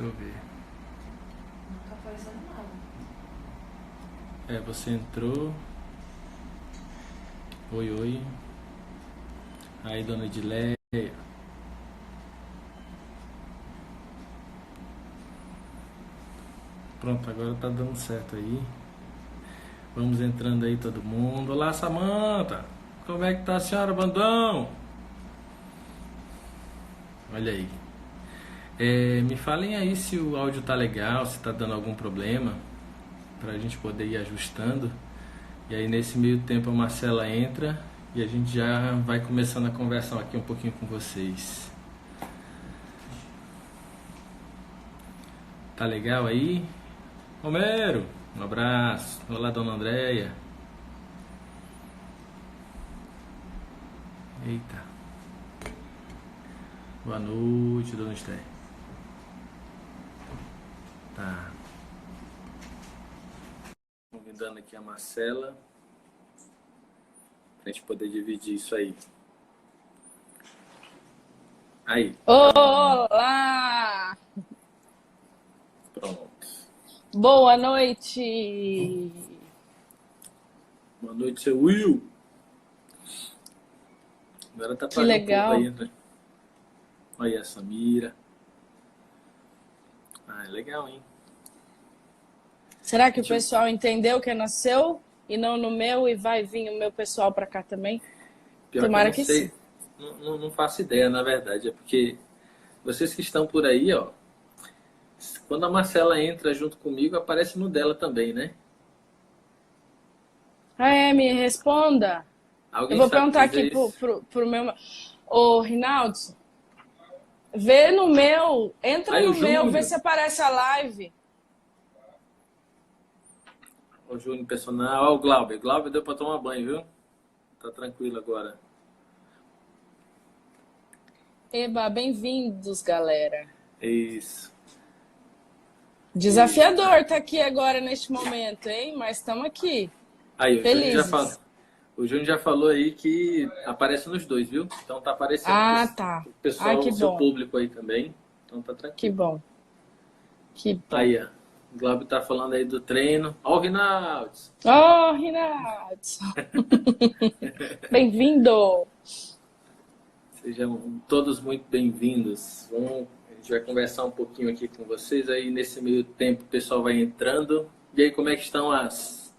Deixa eu ver. Não tá aparecendo nada. Você entrou. Oi, oi. Aí, dona Edileia. Pronto, agora tá dando certo aí. Vamos entrando aí todo mundo. Olá, Samanta. Como é que tá a senhora, Bandão? Olha aí. Me falem aí se o áudio tá legal, se tá dando algum problema, pra gente poder ir ajustando. E aí nesse meio tempo a Marcela entra e a gente já vai começando a conversar aqui um pouquinho com vocês. Tá legal aí? Romero, um abraço. Olá, dona Andréia. Eita. Boa noite, dona Esther. Tá. Convidando aqui a Marcela pra gente poder dividir isso aí. Aí. Olá! Pronto. Boa noite! Boa noite, seu Will. Agora tá Que parando um pouco legal. aí, né? Olha a Samira. Ah, é legal, hein? Será que o Deixa eu... pessoal entendeu que nasceu e não no meu e vai vir o meu pessoal para cá também? Pior que eu Tomara não que sim. sei, não faço ideia, na verdade. É porque vocês que estão por aí, ó, quando a Marcela entra junto comigo, aparece no dela também, né? Me responda. Eu Alguém vou sabe perguntar aqui dizer isso? pro meu. Ô, Rinaldo, vê no meu, entra Aí o no meu, vê Júnior, se aparece a live. o Júnior personal, ó o Glauber. Glauber deu pra tomar banho, viu? Tá tranquilo agora. Eba, bem-vindos, galera. Isso, isso. Desafiador tá aqui agora neste momento, hein? Mas estamos aqui, Aí, felizes. o Júnior já falou aí que aparece nos dois, viu? Então tá aparecendo Ah, tá. o Ah, pessoal, que o seu bom, público aí também. Então tá que tranquilo. bom, que bom. Aí, ó. O Glauber tá falando aí do treino. Ó o Rinaldo. Oh, Renato! Bem-vindo! Sejam todos muito bem-vindos. A gente vai conversar um pouquinho aqui com vocês. Aí nesse meio tempo o pessoal vai entrando. E aí como é que estão as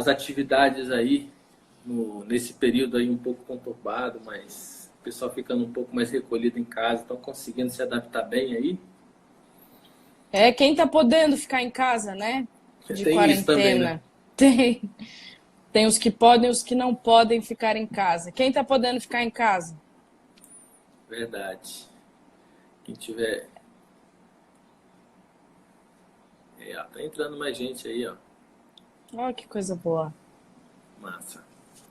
atividades aí nesse período aí um pouco conturbado, mas o pessoal ficando um pouco mais recolhido em casa, estão conseguindo se adaptar bem aí? Quem tá podendo ficar em casa, né? De Tem isso também, né? quarentena. Tem, tem os que podem e os que não podem ficar em casa. Quem tá podendo ficar em casa? Verdade. Quem tiver. Ó, tá entrando mais gente aí, ó. Oh, que coisa boa. Massa.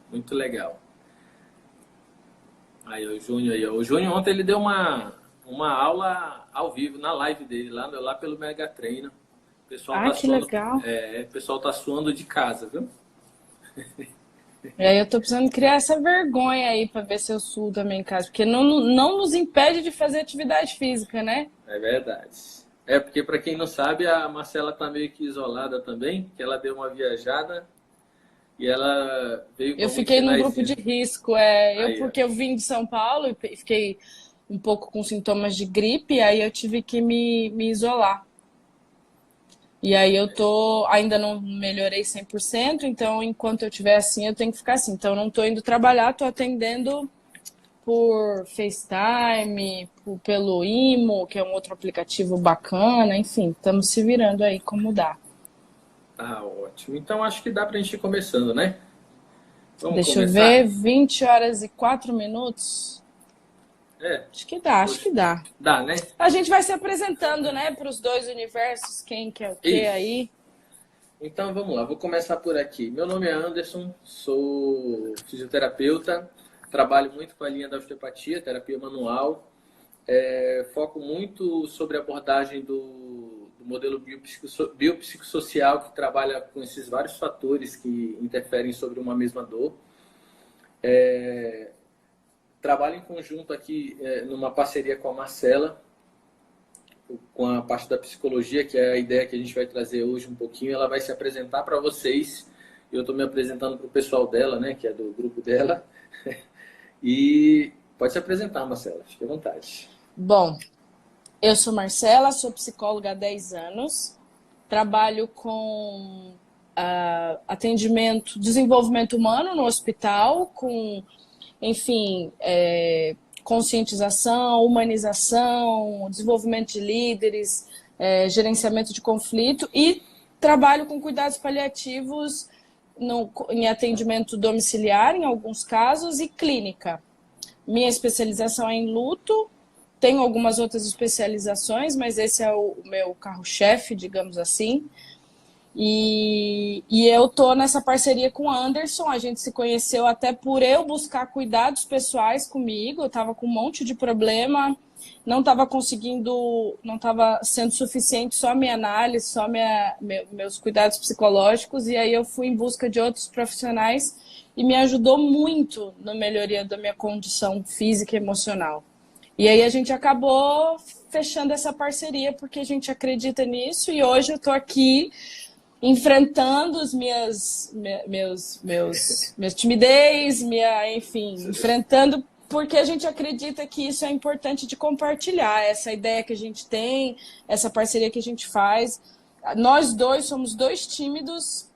Muito legal. Aí, o Júnior aí, ó. O Júnior ontem ele deu uma aula ao vivo na live dele, lá pelo Mega Treino. O pessoal Ah, tá que suando, legal. o pessoal tá suando de casa, viu? E aí eu tô precisando criar essa vergonha aí pra ver se eu suo também em casa. Porque não nos impede de fazer atividade física, né? É verdade. É porque para quem não sabe, a Marcela tá meio que isolada também, que ela deu uma viajada e ela veio com Eu alguns fiquei num grupo de sinaizinhos. risco. Aí, ó. Porque eu vim de São Paulo e fiquei um pouco com sintomas de gripe, aí eu tive que me isolar. E aí ainda não melhorei 100%, então enquanto eu estiver assim, eu tenho que ficar assim. Então eu não tô indo trabalhar, tô atendendo por FaceTime, pelo Imo, que é um outro aplicativo bacana, enfim, estamos se virando aí como dá. Tá ótimo. Então acho que dá pra gente ir começando, né? Vamos Deixa eu ver, começar? 20 horas e 4 minutos. É, Acho que dá, acho hoje que dá. dá, né? A gente vai se apresentando, né, para os dois universos, quem quer o que Isso. aí. Então vamos lá, vou começar por aqui. Meu nome é Anderson, sou fisioterapeuta, trabalho muito com a linha da osteopatia, terapia manual. Foco muito sobre a abordagem do modelo biopsicossocial, que trabalha com esses vários fatores que interferem sobre uma mesma dor. Trabalho em conjunto aqui numa parceria com a Marcela, com a parte da psicologia, que é a ideia que a gente vai trazer hoje um pouquinho. Ela vai se apresentar para vocês. Eu estou me apresentando para o pessoal dela, né, que é do grupo dela. E pode se apresentar, Marcela, fique à vontade. Bom, eu sou Marcela, sou psicóloga há 10 anos, trabalho com atendimento, desenvolvimento humano no hospital, com, enfim, conscientização, humanização, desenvolvimento de líderes, gerenciamento de conflito e trabalho com cuidados paliativos em atendimento domiciliar, em alguns casos, e clínica. Minha especialização é em luto, tenho algumas outras especializações, mas esse é o meu carro-chefe, digamos assim. E eu tô nessa parceria com o Anderson, a gente se conheceu até por eu buscar cuidados pessoais comigo, eu estava com um monte de problema, não estava conseguindo, não estava sendo suficiente só a minha análise, só meus cuidados psicológicos, e aí eu fui em busca de outros profissionais e me ajudou muito na melhoria da minha condição física e emocional. E aí a gente acabou fechando essa parceria porque a gente acredita nisso e hoje eu estou aqui enfrentando os meus timidez, enfim, enfrentando porque a gente acredita que isso é importante de compartilhar, essa ideia que a gente tem, essa parceria que a gente faz. Nós dois somos dois tímidos,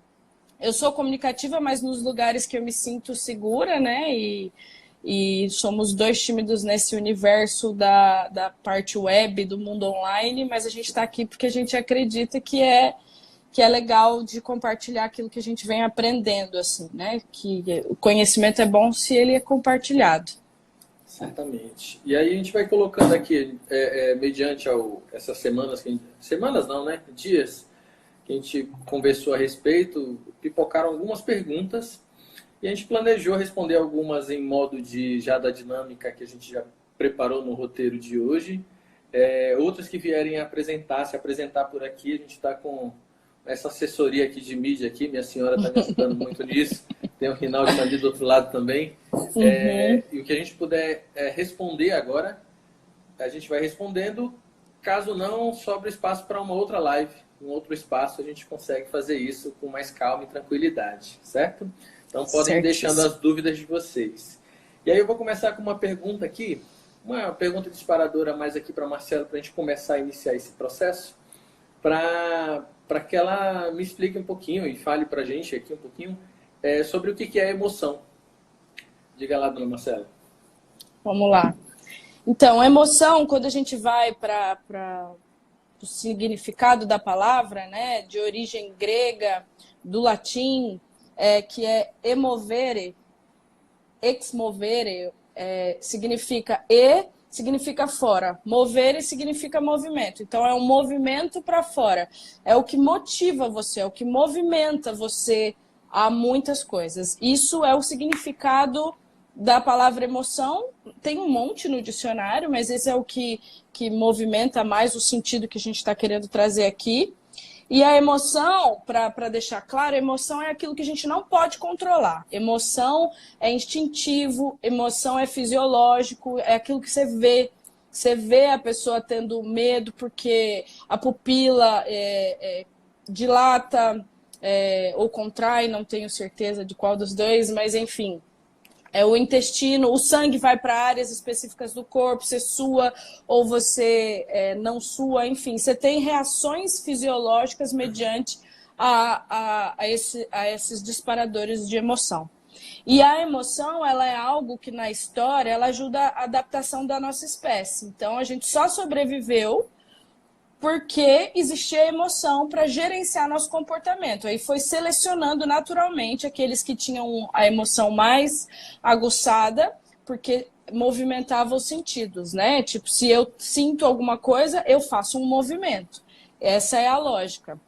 eu sou comunicativa, mas nos lugares que eu me sinto segura, né, e somos dois tímidos nesse universo da parte web, do mundo online, mas a gente está aqui porque a gente acredita que é legal de compartilhar aquilo que a gente vem aprendendo, assim, né? Que o conhecimento é bom se ele é compartilhado. Certamente. E aí a gente vai colocando aqui, mediante essas semanas, semanas não, né? Dias que a gente conversou a respeito, pipocaram algumas perguntas e a gente planejou responder algumas em modo já da dinâmica que a gente já preparou no roteiro de hoje. Outras que vierem se apresentar por aqui, a gente está com essa assessoria aqui de mídia aqui, minha senhora está me ajudando muito nisso. Tem o Rinaldo ali do outro lado também. E o que a gente puder responder agora, a gente vai respondendo. Caso não, sobra espaço para uma outra live, um outro espaço, a gente consegue fazer isso com mais calma e tranquilidade, certo? Então podem ir deixando as dúvidas de vocês. E aí eu vou começar com uma pergunta aqui, uma pergunta disparadora mais aqui para a Marcela, para a gente começar a iniciar esse processo, para que ela me explique um pouquinho e fale para a gente aqui um pouquinho sobre o que é emoção. Diga lá, dona Marcela. Vamos lá. Então, emoção, quando a gente vai para o significado da palavra, né, de origem grega, do latim, que é emovere, ex movere, significa fora. Mover significa movimento. Então, é um movimento para fora. É o que motiva você, é o que movimenta você a muitas coisas. Isso é o significado da palavra emoção. Tem um monte no dicionário, mas esse é o que movimenta mais o sentido que a gente está querendo trazer aqui. E a emoção, para deixar claro, a emoção é aquilo que a gente não pode controlar. Emoção é instintivo, emoção é fisiológico, é aquilo que você vê. Você vê a pessoa tendo medo porque a pupila dilata ou contrai, não tenho certeza de qual dos dois, mas enfim. O intestino, o sangue vai para áreas específicas do corpo, você sua ou você não sua, enfim, você tem reações fisiológicas mediante a esses disparadores de emoção. E a emoção, ela é algo que na história, ela ajuda a adaptação da nossa espécie. Então, a gente só sobreviveu porque existia emoção para gerenciar nosso comportamento. Aí foi selecionando naturalmente aqueles que tinham a emoção mais aguçada, porque movimentava os sentidos, né? Tipo, se eu sinto alguma coisa, eu faço um movimento. Essa é a lógica.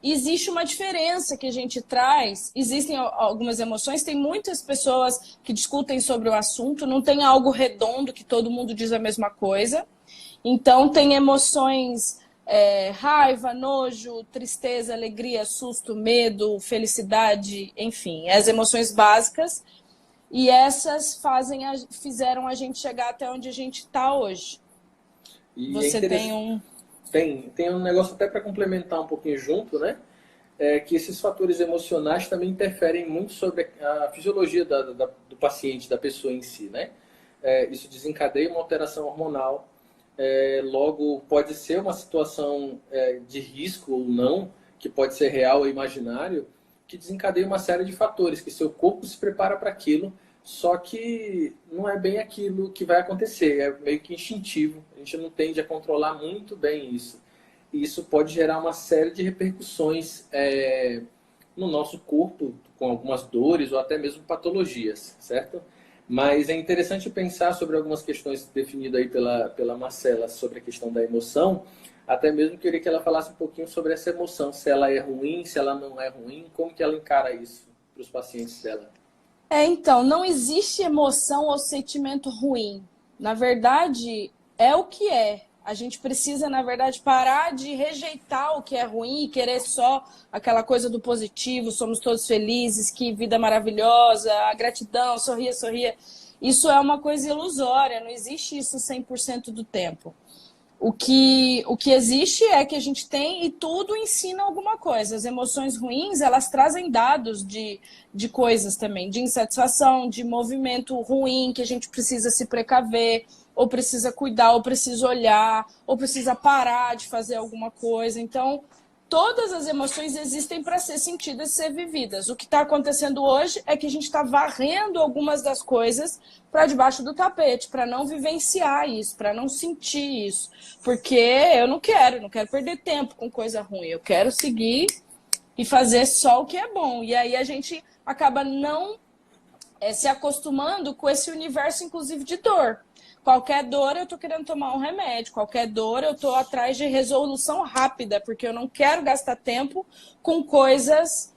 Existe uma diferença que a gente traz, existem algumas emoções, tem muitas pessoas que discutem sobre o assunto, não tem algo redondo que todo mundo diz a mesma coisa. Então, tem emoções, raiva, nojo, tristeza, alegria, susto, medo, felicidade, enfim, as emoções básicas. E essas fizeram a gente chegar até onde a gente está hoje. E é Você tem interessante, um. tem um negócio até para complementar um pouquinho junto, né? É que esses fatores emocionais também interferem muito sobre a fisiologia do paciente, da pessoa em si, né? Isso desencadeia uma alteração hormonal. Logo, pode ser uma situação de risco ou não, que pode ser real ou imaginário, que desencadeia uma série de fatores, que seu corpo se prepara para aquilo, só que não é bem aquilo que vai acontecer, é meio que instintivo, a gente não tende a controlar muito bem isso. E isso pode gerar uma série de repercussões no nosso corpo, com algumas dores ou até mesmo patologias, certo? Mas é interessante pensar sobre algumas questões definidas aí pela Marcela sobre a questão da emoção. Até mesmo queria que ela falasse um pouquinho sobre essa emoção, se ela é ruim, se ela não é ruim, como que ela encara isso para os pacientes dela. Então, não existe emoção ou sentimento ruim. Na verdade, é o que é. A gente precisa, na verdade, parar de rejeitar o que é ruim e querer só aquela coisa do positivo, somos todos felizes, que vida maravilhosa, a gratidão, sorria, sorria. Isso é uma coisa ilusória, não existe isso 100% do tempo. O que existe é que a gente tem e tudo ensina alguma coisa. As emoções ruins, elas trazem dados de coisas também, de insatisfação, de movimento ruim, que a gente precisa se precaver, ou precisa cuidar, ou precisa olhar, ou precisa parar de fazer alguma coisa. Então, todas as emoções existem para ser sentidas e ser vividas. O que está acontecendo hoje é que a gente está varrendo algumas das coisas para debaixo do tapete, para não vivenciar isso, para não sentir isso. Porque eu não quero perder tempo com coisa ruim. Eu quero seguir e fazer só o que é bom. E aí a gente acaba não se acostumando com esse universo, inclusive, de dor. Qualquer dor eu estou querendo tomar um remédio, qualquer dor eu estou atrás de resolução rápida, porque eu não quero gastar tempo com coisas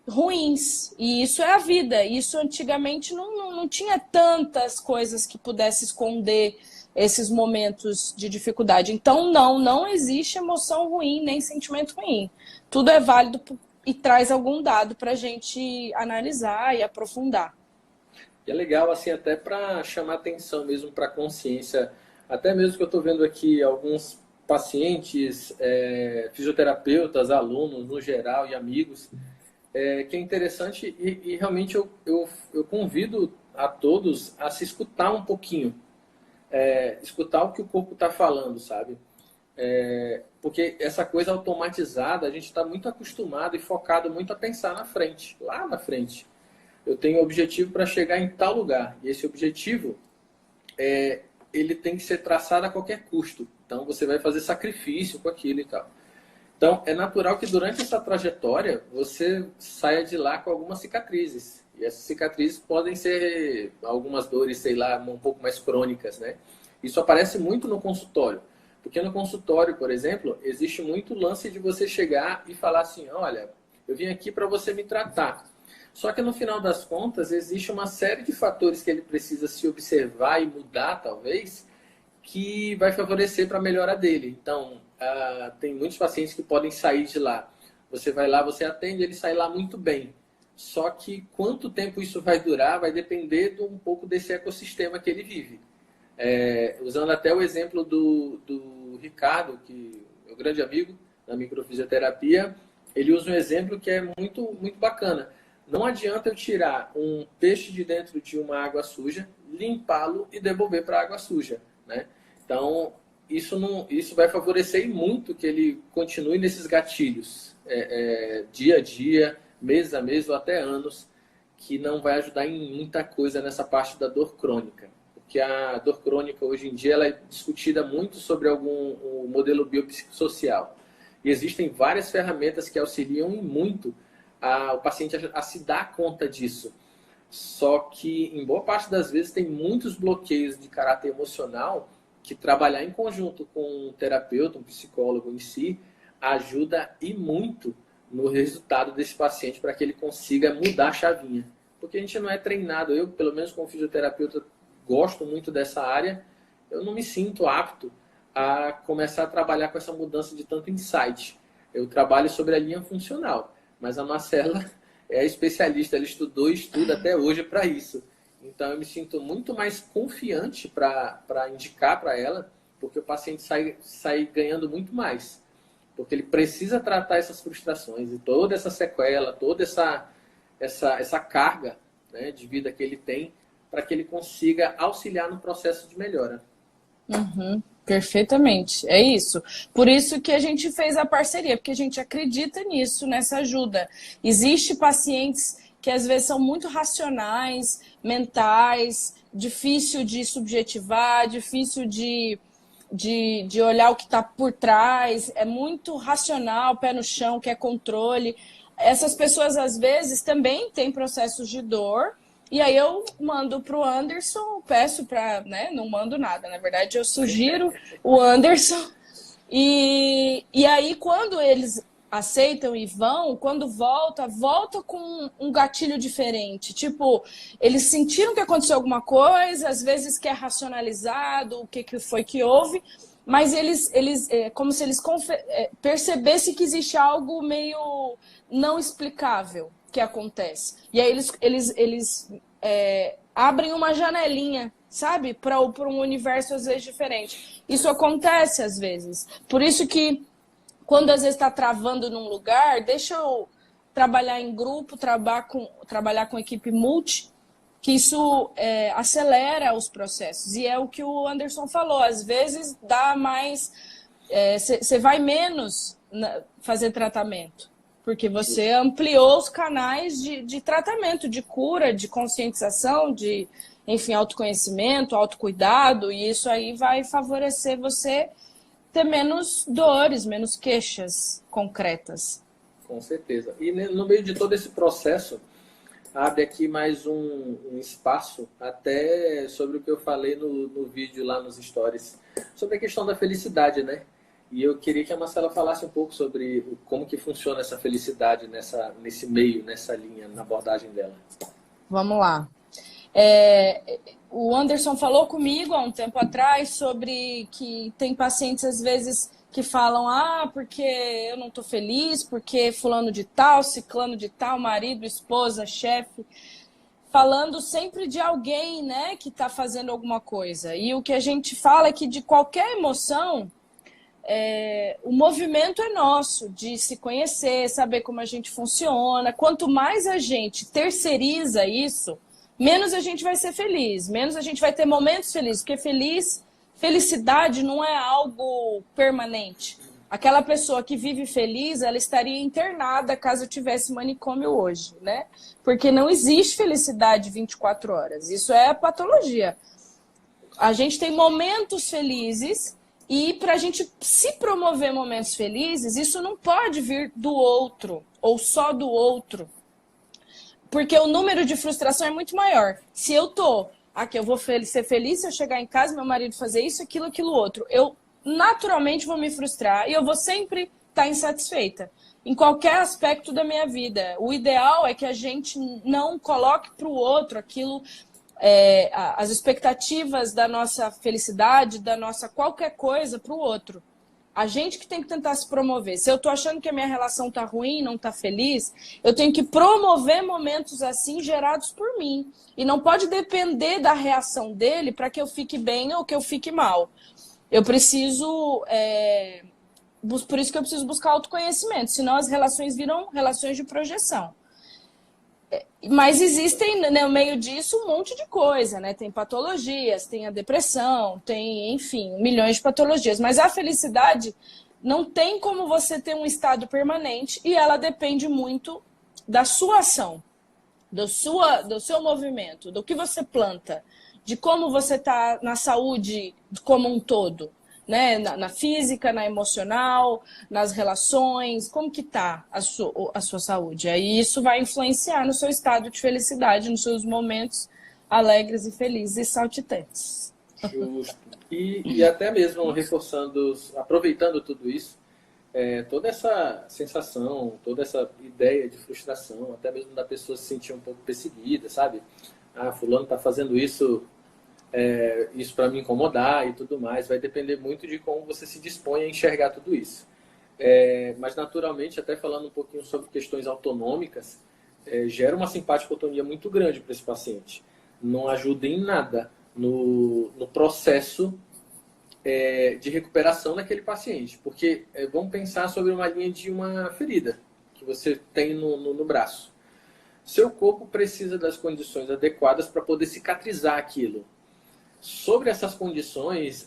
ruins. E isso é a vida. Isso antigamente não tinha tantas coisas que pudesse esconder esses momentos de dificuldade. Então, não existe emoção ruim, nem sentimento ruim. Tudo é válido e traz algum dado para a gente analisar e aprofundar. E é legal, assim, até para chamar atenção mesmo para a consciência. Até mesmo que eu estou vendo aqui alguns pacientes, fisioterapeutas, alunos no geral e amigos, que é interessante e realmente eu convido a todos a se escutar um pouquinho. Escutar o que o corpo está falando, sabe? Porque essa coisa automatizada, a gente está muito acostumado e focado muito a pensar na frente, lá na frente. Eu tenho um objetivo para chegar em tal lugar. E esse objetivo, ele tem que ser traçado a qualquer custo. Então, você vai fazer sacrifício com aquilo e tal. Então, é natural que durante essa trajetória, você saia de lá com algumas cicatrizes. E essas cicatrizes podem ser algumas dores, sei lá, um pouco mais crônicas, né? Isso aparece muito no consultório. Porque no consultório, por exemplo, existe muito lance de você chegar e falar assim, olha, eu vim aqui para você me tratar. Só que no final das contas, existe uma série de fatores que ele precisa se observar e mudar, talvez, que vai favorecer para a melhora dele. Então, tem muitos pacientes que podem sair de lá. Você vai lá, você atende, ele sai lá muito bem. Só que quanto tempo isso vai durar vai depender um pouco desse ecossistema que ele vive. Usando até o exemplo do Ricardo, que é um grande amigo da microfisioterapia, ele usa um exemplo que é muito, muito bacana. Não adianta eu tirar um peixe de dentro de uma água suja, limpá-lo e devolver para a água suja, né? Então, isso vai favorecer muito que ele continue nesses gatilhos, dia a dia, mês a mês ou até anos, que não vai ajudar em muita coisa nessa parte da dor crônica. Porque a dor crônica, hoje em dia, ela é discutida muito sobre o modelo biopsicossocial. E existem várias ferramentas que auxiliam muito o paciente a se dar conta disso. Só que, em boa parte das vezes, tem muitos bloqueios de caráter emocional que trabalhar em conjunto com um terapeuta, um psicólogo em si, ajuda e muito no resultado desse paciente para que ele consiga mudar a chavinha. Porque a gente não é treinado. Eu, pelo menos como fisioterapeuta, gosto muito dessa área. Eu não me sinto apto a começar a trabalhar com essa mudança de tanto insight. Eu trabalho sobre a linha funcional. Mas a Marcela é especialista, ela estudou e estuda até hoje para isso. Então eu me sinto muito mais confiante para indicar para ela porque o paciente sai ganhando muito mais. Porque ele precisa tratar essas frustrações e toda essa sequela, toda essa carga, né, de vida que ele tem, para que ele consiga auxiliar no processo de melhora. Uhum, perfeitamente, é isso. Por isso que a gente fez a parceria, porque a gente acredita nisso, nessa ajuda. Existem pacientes que às vezes são muito racionais, mentais, difícil de subjetivar, difícil de olhar o que está por trás, é muito racional, pé no chão, quer controle. Essas pessoas, às vezes, também têm processos de dor, e aí eu mando para o Anderson, peço para, né, não mando nada, na verdade eu sugiro o Anderson, e aí quando eles aceitam e vão, quando volta com um gatilho diferente. Tipo, eles sentiram que aconteceu alguma coisa, às vezes que é racionalizado, o que foi que houve, mas eles como se eles percebessem que existe algo meio não explicável que acontece. E aí eles abrem uma janelinha, sabe? Para um universo às vezes diferente. Isso acontece às vezes. Por isso que quando às vezes está travando num lugar, deixa eu trabalhar em grupo, trabalhar com equipe multi, que isso acelera os processos. E é o que o Anderson falou, às vezes dá mais... Você vai menos fazer tratamento, porque você ampliou os canais de tratamento, de cura, de conscientização, de, enfim, autoconhecimento, autocuidado, e isso aí vai favorecer você ter menos dores, menos queixas concretas. Com certeza. E no meio de todo esse processo, abre aqui mais um espaço até sobre o que eu falei no vídeo lá nos stories, sobre a questão da felicidade, né? E eu queria que a Marcela falasse um pouco sobre como que funciona essa felicidade nesse meio, nessa linha, na abordagem dela. Vamos lá. O Anderson falou comigo há um tempo atrás sobre que tem pacientes às vezes que falam porque eu não estou feliz, porque fulano de tal, ciclano de tal, marido, esposa, chefe, falando sempre de alguém, né, que está fazendo alguma coisa. E o que a gente fala é que de qualquer emoção, o movimento é nosso, de se conhecer, saber como a gente funciona. Quanto mais a gente terceiriza isso, menos a gente vai ser feliz, menos a gente vai ter momentos felizes, porque felicidade não é algo permanente. Aquela pessoa que vive feliz, ela estaria internada caso eu tivesse manicômio hoje, né? Porque não existe felicidade 24 horas, isso é patologia. A gente tem momentos felizes e para a gente se promover momentos felizes, isso não pode vir do outro ou só do outro. Porque o número de frustração é muito maior. Se eu eu vou ser feliz se eu chegar em casa, meu marido fazer isso, aquilo, outro. Eu naturalmente vou me frustrar e eu vou sempre estar insatisfeita. Em qualquer aspecto da minha vida. O ideal é que a gente não coloque para o outro aquilo, as expectativas da nossa felicidade, da nossa qualquer coisa para o outro. A gente que tem que tentar se promover. Se eu tô achando que a minha relação tá ruim, não tá feliz, eu tenho que promover momentos assim gerados por mim. E não pode depender da reação dele para que eu fique bem ou que eu fique mal. Eu preciso... por isso que eu preciso buscar autoconhecimento. Senão as relações viram relações de projeção. Mas existem, né, no meio disso, um monte de coisa, né? Tem patologias, tem a depressão, tem, enfim, milhões de patologias. Mas a felicidade não tem como você ter um estado permanente e ela depende muito da sua ação, do seu movimento, do que você planta, de como você está na saúde como um todo. Né? Na física, na emocional, nas relações, como que tá a sua saúde? Aí isso vai influenciar no seu estado de felicidade, nos seus momentos alegres e felizes e saltitantes. Justo. E até mesmo aproveitando tudo isso, toda essa sensação, toda essa ideia de frustração, até mesmo da pessoa se sentir um pouco perseguida, sabe? Fulano está fazendo isso para me incomodar e tudo mais. Vai depender muito de como você se dispõe a enxergar tudo isso. Mas, naturalmente, até falando um pouquinho sobre questões autonômicas, gera uma simpaticotonia muito grande para esse paciente. Não ajuda em nada no processo de recuperação daquele paciente. Porque vamos pensar sobre uma linha de uma ferida que você tem no braço. Seu corpo precisa das condições adequadas para poder cicatrizar aquilo. Sobre essas condições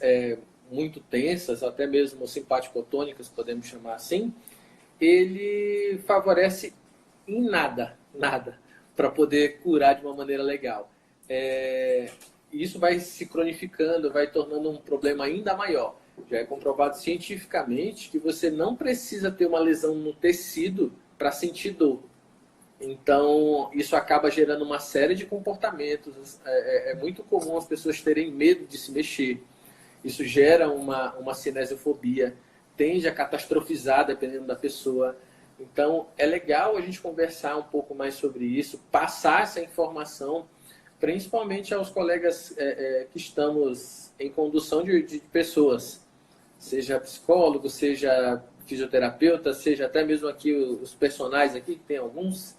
muito tensas, até mesmo simpático-tônicas, podemos chamar assim, ele favorece em nada para poder curar de uma maneira legal. Isso vai se cronificando, vai tornando um problema ainda maior. Já é comprovado cientificamente que você não precisa ter uma lesão no tecido para sentir dor. Então, isso acaba gerando uma série de comportamentos. É muito comum as pessoas terem medo de se mexer. Isso gera uma cinesiofobia, tende a catastrofizar dependendo da pessoa. Então, é legal a gente conversar um pouco mais sobre isso, passar essa informação, principalmente aos colegas que estamos em condução de pessoas, seja psicólogo, seja fisioterapeuta, seja até mesmo aqui os personagens aqui, que tem alguns.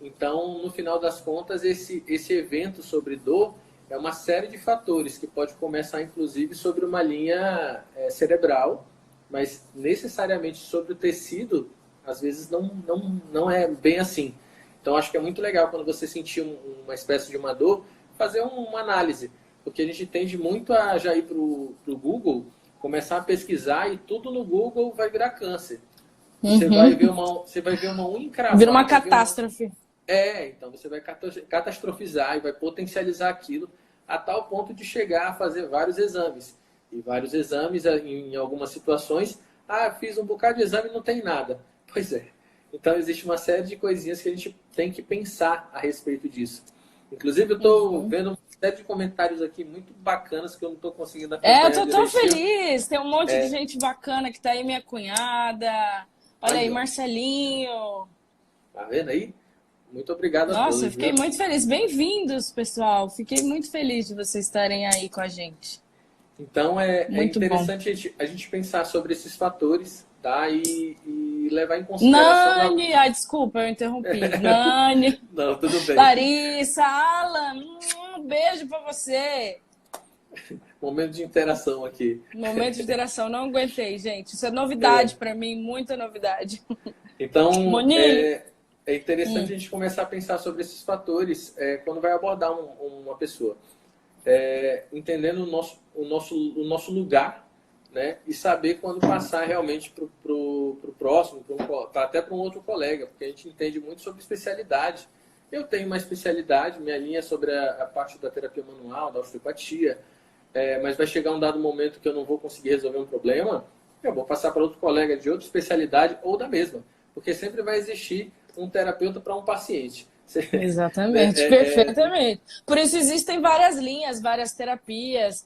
Então, no final das contas, esse evento sobre dor é uma série de fatores que pode começar, inclusive, sobre uma linha cerebral, mas necessariamente sobre o tecido, às vezes não é bem assim. Então, acho que é muito legal quando você sentir uma espécie de uma dor, fazer uma análise, porque a gente tende muito a já ir para o Google, começar a pesquisar e tudo no Google vai virar câncer. Você vai ver uma unha encravada. Vira uma catástrofe. Então você vai catastrofizar e vai potencializar aquilo a tal ponto de chegar a fazer vários exames. E vários exames, em algumas situações, fiz um bocado de exame e não tem nada. Pois é. Então existe uma série de coisinhas que a gente tem que pensar a respeito disso. Inclusive eu estou vendo uma série de comentários aqui muito bacanas que eu não estou conseguindo acompanhar. Eu tô tão feliz. Tem um monte de gente bacana que tá aí, minha cunhada. Olha aí, Marcelinho. Tá vendo aí? Muito obrigado a todos. Nossa, eu fiquei muito feliz. Bem-vindos, pessoal. Fiquei muito feliz de vocês estarem aí com a gente. Então, é interessante a gente pensar sobre esses fatores, tá? E levar em consideração... Nani! Desculpa, eu interrompi. Nani! Não, tudo bem. Larissa, Alan, um beijo pra você. Momento de interação aqui. Momento de interação, não aguentei, gente. Isso é novidade pra mim, muita novidade. Então, é interessante a gente começar a pensar sobre esses fatores quando vai abordar uma pessoa. Entendendo o nosso lugar, né? E saber quando passar realmente para o próximo, até para um outro colega, porque a gente entende muito sobre especialidade. Eu tenho uma especialidade, minha linha é sobre a parte da terapia manual, da osteopatia, mas vai chegar um dado momento que eu não vou conseguir resolver um problema, eu vou passar para outro colega de outra especialidade ou da mesma, porque sempre vai existir um terapeuta para um paciente. Exatamente, perfeitamente. Por isso existem várias linhas, várias terapias,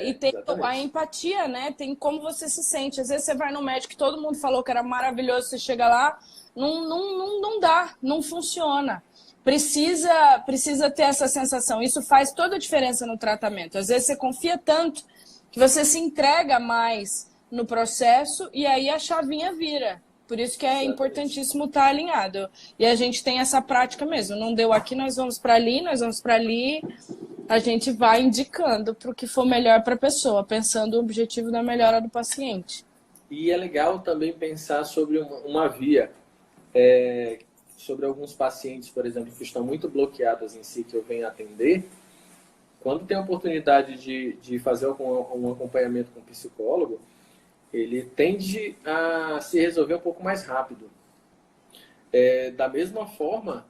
e tem a empatia, né? Tem como você se sente. Às vezes você vai no médico que todo mundo falou que era maravilhoso, você chega lá, não dá, não funciona. Precisa ter essa sensação. Isso faz toda a diferença no tratamento. Às vezes você confia tanto que você se entrega mais no processo e aí a chavinha vira. Por isso que é importantíssimo estar alinhado. E a gente tem essa prática mesmo. Não deu aqui, nós vamos para ali, nós vamos para ali. A gente vai indicando para o que for melhor para a pessoa, pensando o objetivo da melhora do paciente. E é legal também pensar sobre uma via. Sobre alguns pacientes, por exemplo, que estão muito bloqueados em si, que eu venho atender. Quando tem a oportunidade de fazer um acompanhamento com o psicólogo, ele tende a se resolver um pouco mais rápido. Da mesma forma,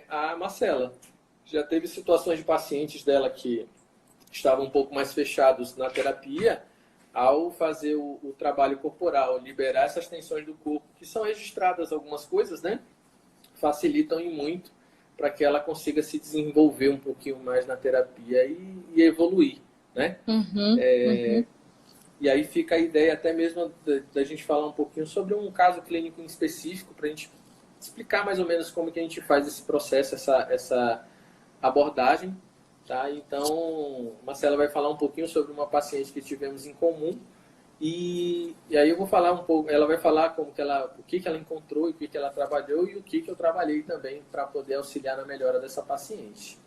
a Marcela já teve situações de pacientes dela que estavam um pouco mais fechados na terapia, ao fazer o trabalho corporal, liberar essas tensões do corpo, que são registradas algumas coisas, né? Facilitam e muito para que ela consiga se desenvolver um pouquinho mais na terapia e evoluir, né? E aí fica a ideia até mesmo da gente falar um pouquinho sobre um caso clínico em específico, para a gente explicar mais ou menos como que a gente faz esse processo, essa abordagem. Tá? Então, Marcela vai falar um pouquinho sobre uma paciente que tivemos em comum e aí eu vou falar um pouco, ela vai falar o que ela encontrou, o que ela trabalhou e o que eu trabalhei também para poder auxiliar na melhora dessa paciente.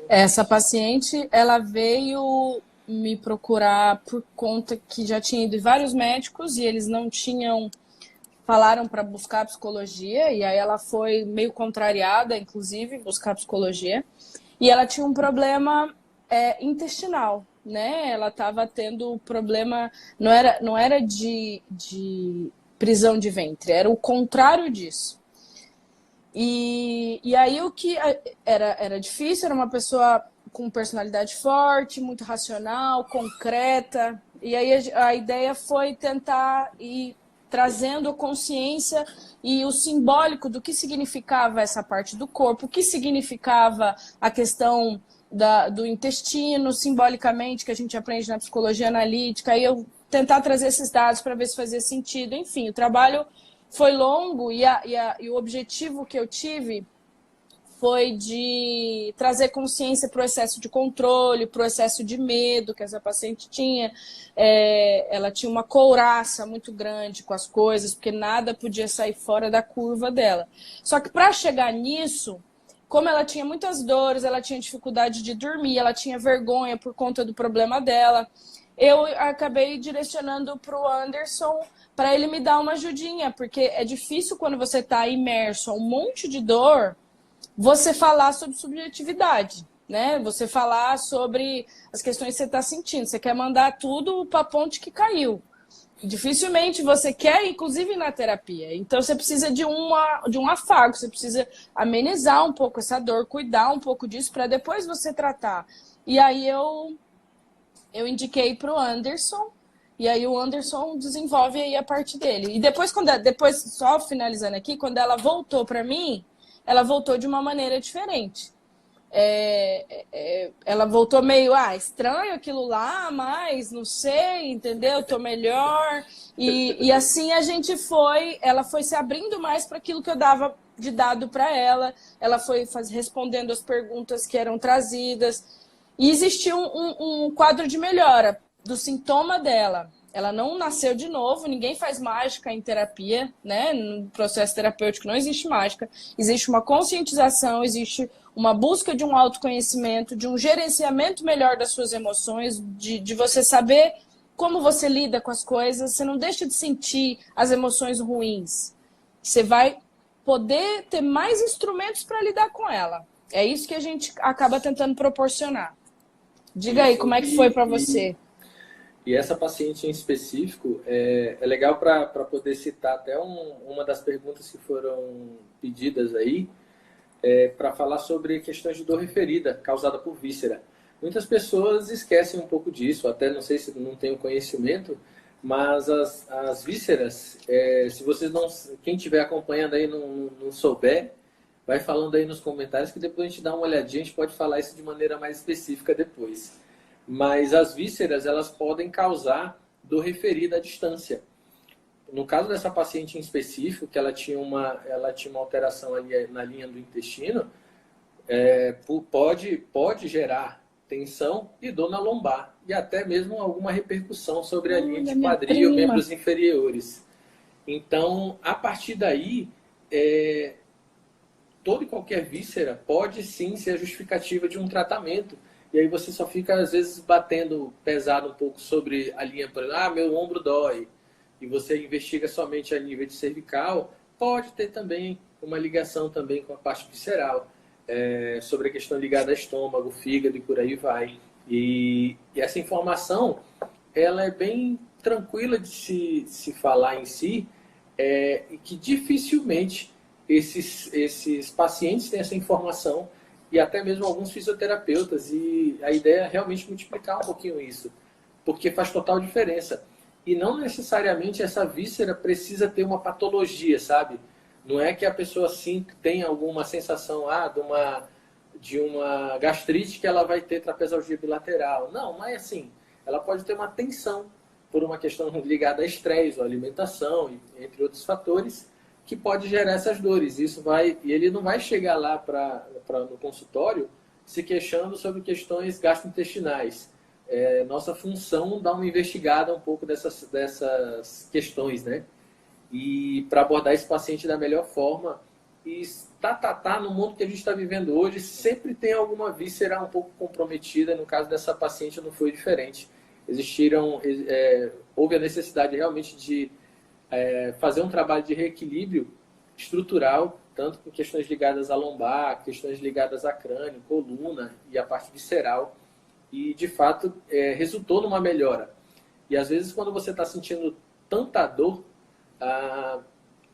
Essa paciente, ela veio me procurar por conta que já tinha ido em vários médicos e eles não tinham, falaram para buscar psicologia, e aí ela foi meio contrariada, inclusive, buscar psicologia. E ela tinha um problema intestinal, né? Ela estava tendo problema, não era de prisão de ventre, era o contrário disso. E aí o que era difícil, era uma pessoa com personalidade forte, muito racional, concreta. E aí a ideia foi tentar ir trazendo consciência e o simbólico do que significava essa parte do corpo, o que significava a questão do intestino, simbolicamente, que a gente aprende na psicologia analítica. Aí eu tentar trazer esses dados para ver se fazia sentido. Enfim, o trabalho foi longo e o objetivo que eu tive foi de trazer consciência para o excesso de controle, para o excesso de medo que essa paciente tinha. Ela tinha uma couraça muito grande com as coisas, porque nada podia sair fora da curva dela. Só que para chegar nisso, como ela tinha muitas dores, ela tinha dificuldade de dormir, ela tinha vergonha por conta do problema dela, eu acabei direcionando para o Anderson para ele me dar uma ajudinha, porque é difícil quando você está imerso a um monte de dor, você falar sobre subjetividade, né? Você falar sobre as questões que você está sentindo. Você quer mandar tudo para a ponte que caiu. Dificilmente você quer, inclusive na terapia. Então você precisa de um afago, você precisa amenizar um pouco essa dor, cuidar um pouco disso para depois você tratar. E aí eu indiquei para o Anderson, e aí o Anderson desenvolve aí a parte dele. E depois, só finalizando aqui, quando ela voltou para mim, ela voltou de uma maneira diferente. Ela voltou meio, estranho aquilo lá, mas não sei, entendeu? Tô melhor. E assim ela foi se abrindo mais para aquilo que eu dava de dado para ela. Ela foi respondendo as perguntas que eram trazidas. E existiu um quadro de melhora do sintoma dela. Ela não nasceu de novo, ninguém faz mágica em terapia, né? No processo terapêutico não existe mágica. Existe uma conscientização, existe uma busca de um autoconhecimento, de um gerenciamento melhor das suas emoções, de você saber como você lida com as coisas. Você não deixa de sentir as emoções ruins. Você vai poder ter mais instrumentos para lidar com ela. É isso que a gente acaba tentando proporcionar. Diga aí, como é que foi para você? E essa paciente em específico, é legal para poder citar até uma das perguntas que foram pedidas aí, para falar sobre questões de dor referida causada por víscera. Muitas pessoas esquecem um pouco disso, até não sei se não tem o conhecimento, mas as vísceras, se vocês não, quem estiver acompanhando aí não souber, vai falando aí nos comentários que depois a gente dá uma olhadinha, a gente pode falar isso de maneira mais específica depois. Mas as vísceras, elas podem causar dor referida à distância. No caso dessa paciente em específico, que ela tinha uma alteração ali na linha do intestino, pode gerar tensão e dor na lombar, e até mesmo alguma repercussão sobre a linha de quadril ou membros inferiores. Então, a partir daí, toda e qualquer víscera pode sim ser a justificativa de um tratamento. E aí você só fica, às vezes, batendo pesado um pouco sobre a linha, por exemplo, meu ombro dói, e você investiga somente a nível de cervical, pode ter também uma ligação também com a parte visceral, sobre a questão ligada ao estômago, fígado e por aí vai. E essa informação, ela é bem tranquila de se falar em si, e que dificilmente esses pacientes têm essa informação, e até mesmo alguns fisioterapeutas, e a ideia é realmente multiplicar um pouquinho isso, porque faz total diferença. E não necessariamente essa víscera precisa ter uma patologia, sabe? Não é que a pessoa sim tem alguma sensação de uma gastrite que ela vai ter trapezoalgia bilateral. Não, mas assim, ela pode ter uma tensão por uma questão ligada a estresse, ou alimentação, entre outros fatores, que pode gerar essas dores. E ele não vai chegar lá no consultório se queixando sobre questões gastrointestinais. Nossa função dar uma investigada um pouco dessas questões, né? E para abordar esse paciente da melhor forma e no mundo que a gente está vivendo hoje, sempre tem alguma víscera um pouco comprometida. No caso dessa paciente não foi diferente. Houve a necessidade realmente de fazer um trabalho de reequilíbrio estrutural, tanto com questões ligadas à lombar, questões ligadas a crânio, coluna e a parte visceral. E, de fato, resultou numa melhora. E, às vezes, quando você está sentindo tanta dor,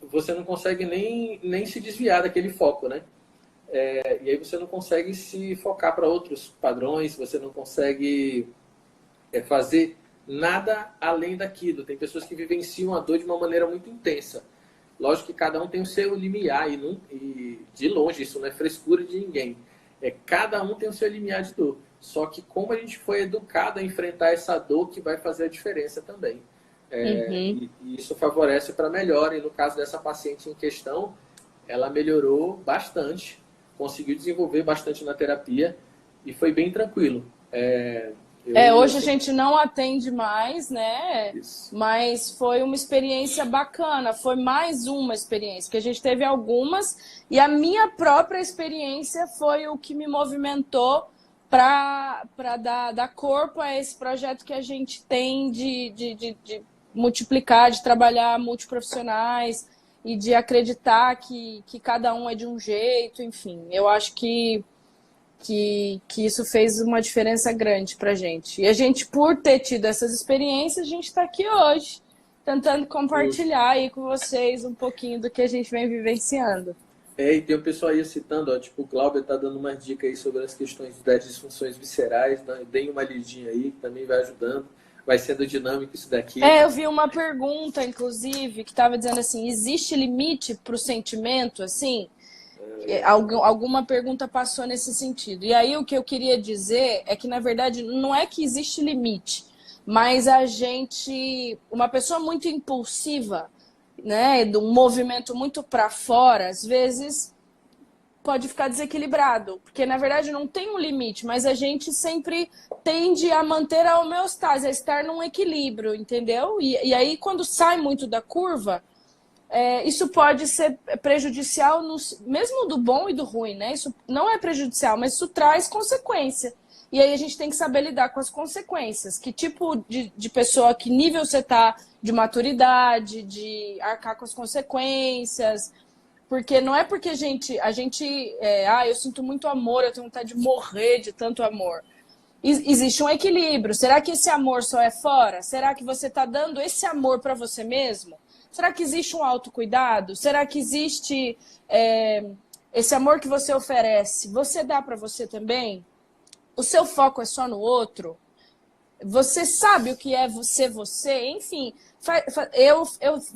você não consegue nem se desviar daquele foco, né? E aí você não consegue se focar para outros padrões, você não consegue fazer nada além daquilo. Tem pessoas que vivenciam a dor de uma maneira muito intensa. Lógico que cada um tem o seu limiar e de longe, isso não é frescura de ninguém. Cada um tem o seu limiar de dor. Só que como a gente foi educado a enfrentar essa dor que vai fazer a diferença também. E isso favorece para melhora. E no caso dessa paciente em questão, ela melhorou bastante, conseguiu desenvolver bastante na terapia e foi bem tranquilo. Hoje a gente não atende mais, né? Isso. Mas foi uma experiência bacana, foi mais uma experiência, porque a gente teve algumas, e a minha própria experiência foi o que me movimentou para dar corpo a esse projeto que a gente tem de multiplicar, de trabalhar multiprofissionais e de acreditar que cada um é de um jeito, enfim. Eu acho que isso fez uma diferença grande pra gente. E a gente, por ter tido essas experiências, a gente está aqui hoje, tentando compartilhar aí com vocês um pouquinho do que a gente vem vivenciando. E tem um pessoal aí citando, tipo, o Glauber tá dando umas dicas aí sobre as questões das disfunções viscerais, né? Deem uma lidinha aí, que também vai ajudando. Vai sendo dinâmico isso daqui. Eu vi uma pergunta, inclusive, que estava dizendo assim, existe limite para o sentimento, assim? Alguma pergunta passou nesse sentido. E aí o que eu queria dizer é que, na verdade, não é que existe limite, mas uma pessoa muito impulsiva, né, de um movimento muito para fora, às vezes pode ficar desequilibrado, porque na verdade não tem um limite, mas a gente sempre tende a manter a homeostase, a estar num equilíbrio, entendeu? E aí quando sai muito da curva, isso pode ser prejudicial, mesmo do bom e do ruim, né? Isso não é prejudicial, mas isso traz consequência. E aí a gente tem que saber lidar com as consequências. Que tipo de pessoa, que nível você está de maturidade, de arcar com as consequências. Porque não é porque eu sinto muito amor, eu tenho vontade de morrer de tanto amor. Existe um equilíbrio. Será que esse amor só é fora? Será que você está dando esse amor para você mesmo? Será que existe um autocuidado? Será que existe esse amor que você oferece? Você dá para você também? O seu foco é só no outro? Você sabe o que é você? Enfim, eu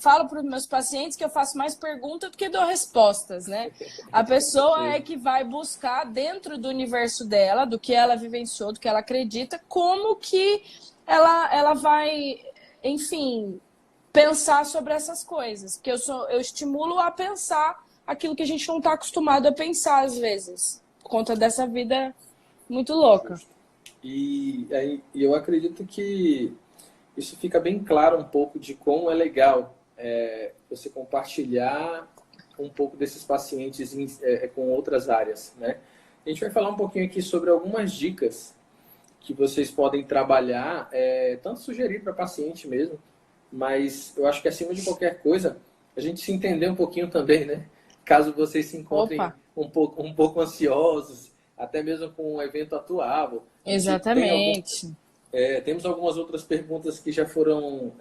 falo para os meus pacientes que eu faço mais perguntas do que dou respostas, né? A pessoa é que vai buscar dentro do universo dela, do que ela vivenciou, do que ela acredita, como que ela vai, enfim, pensar sobre essas coisas. Porque eu estimulo a pensar aquilo que a gente não está acostumado a pensar às vezes, por conta dessa vida muito louca. E eu acredito que isso fica bem claro um pouco de como é legal você compartilhar um pouco desses pacientes com outras áreas, né? A gente vai falar um pouquinho aqui sobre algumas dicas que vocês podem trabalhar, tanto sugerir para paciente mesmo, mas eu acho que acima de qualquer coisa, a gente se entender um pouquinho também, né? Caso vocês se encontrem um pouco ansiosos, até mesmo com um evento atual. Exatamente. Temos algumas outras perguntas que já foram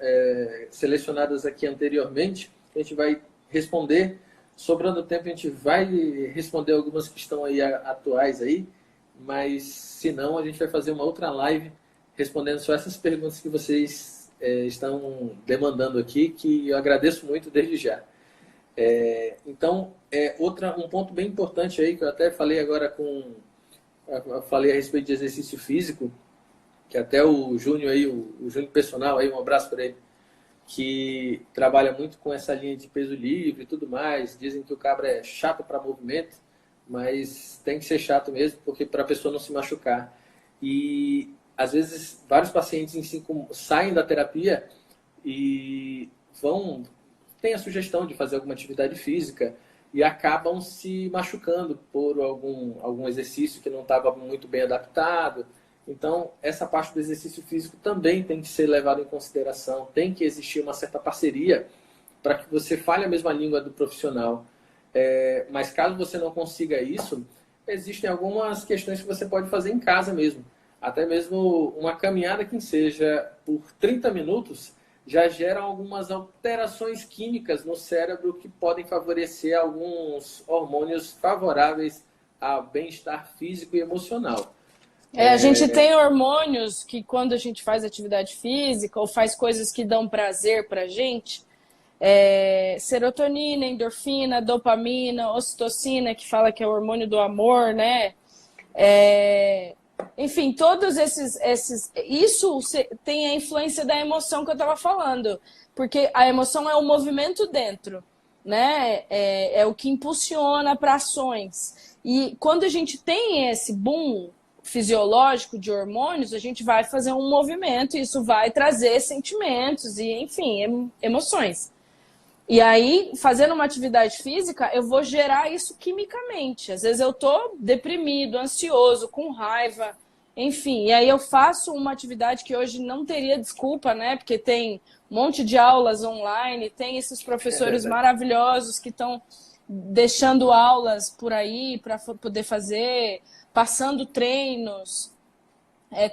selecionadas aqui anteriormente. A gente vai responder. Sobrando tempo, a gente vai responder algumas que estão aí atuais aí. Mas, se não, a gente vai fazer uma outra live respondendo só essas perguntas que vocês estão demandando aqui, que eu agradeço muito desde já. Então, um ponto bem importante aí, que eu até falei agora eu falei a respeito de exercício físico, que até o Júnior aí, o Júnior Personal aí, um abraço para ele, que trabalha muito com essa linha de peso livre e tudo mais. Dizem que o cabra é chato para movimento, mas tem que ser chato mesmo, porque para a pessoa não se machucar. E às vezes vários pacientes em si saem da terapia e têm a sugestão de fazer alguma atividade física e acabam se machucando por algum exercício que não estava muito bem adaptado. Então, essa parte do exercício físico também tem que ser levada em consideração, tem que existir uma certa parceria para que você fale a mesma língua do profissional. Mas caso você não consiga isso, existem algumas questões que você pode fazer em casa mesmo. Até mesmo uma caminhada que seja por 30 minutos já gera algumas alterações químicas no cérebro que podem favorecer alguns hormônios favoráveis ao bem-estar físico e emocional. A gente tem hormônios que quando a gente faz atividade física ou faz coisas que dão prazer pra gente, serotonina, endorfina, dopamina, ocitocina, que fala que é o hormônio do amor, né? Enfim, todos esses. Isso tem a influência da emoção que eu estava falando. Porque a emoção é o movimento dentro, né? É o que impulsiona para ações. E quando a gente tem esse boom fisiológico de hormônios, a gente vai fazer um movimento e isso vai trazer sentimentos e, enfim, emoções. E aí, fazendo uma atividade física, eu vou gerar isso quimicamente. Às vezes eu tô deprimido, ansioso, com raiva, enfim. E aí eu faço uma atividade que hoje não teria desculpa, né? Porque tem um monte de aulas online, tem esses professores maravilhosos que estão deixando aulas por aí para poder fazer, passando treinos.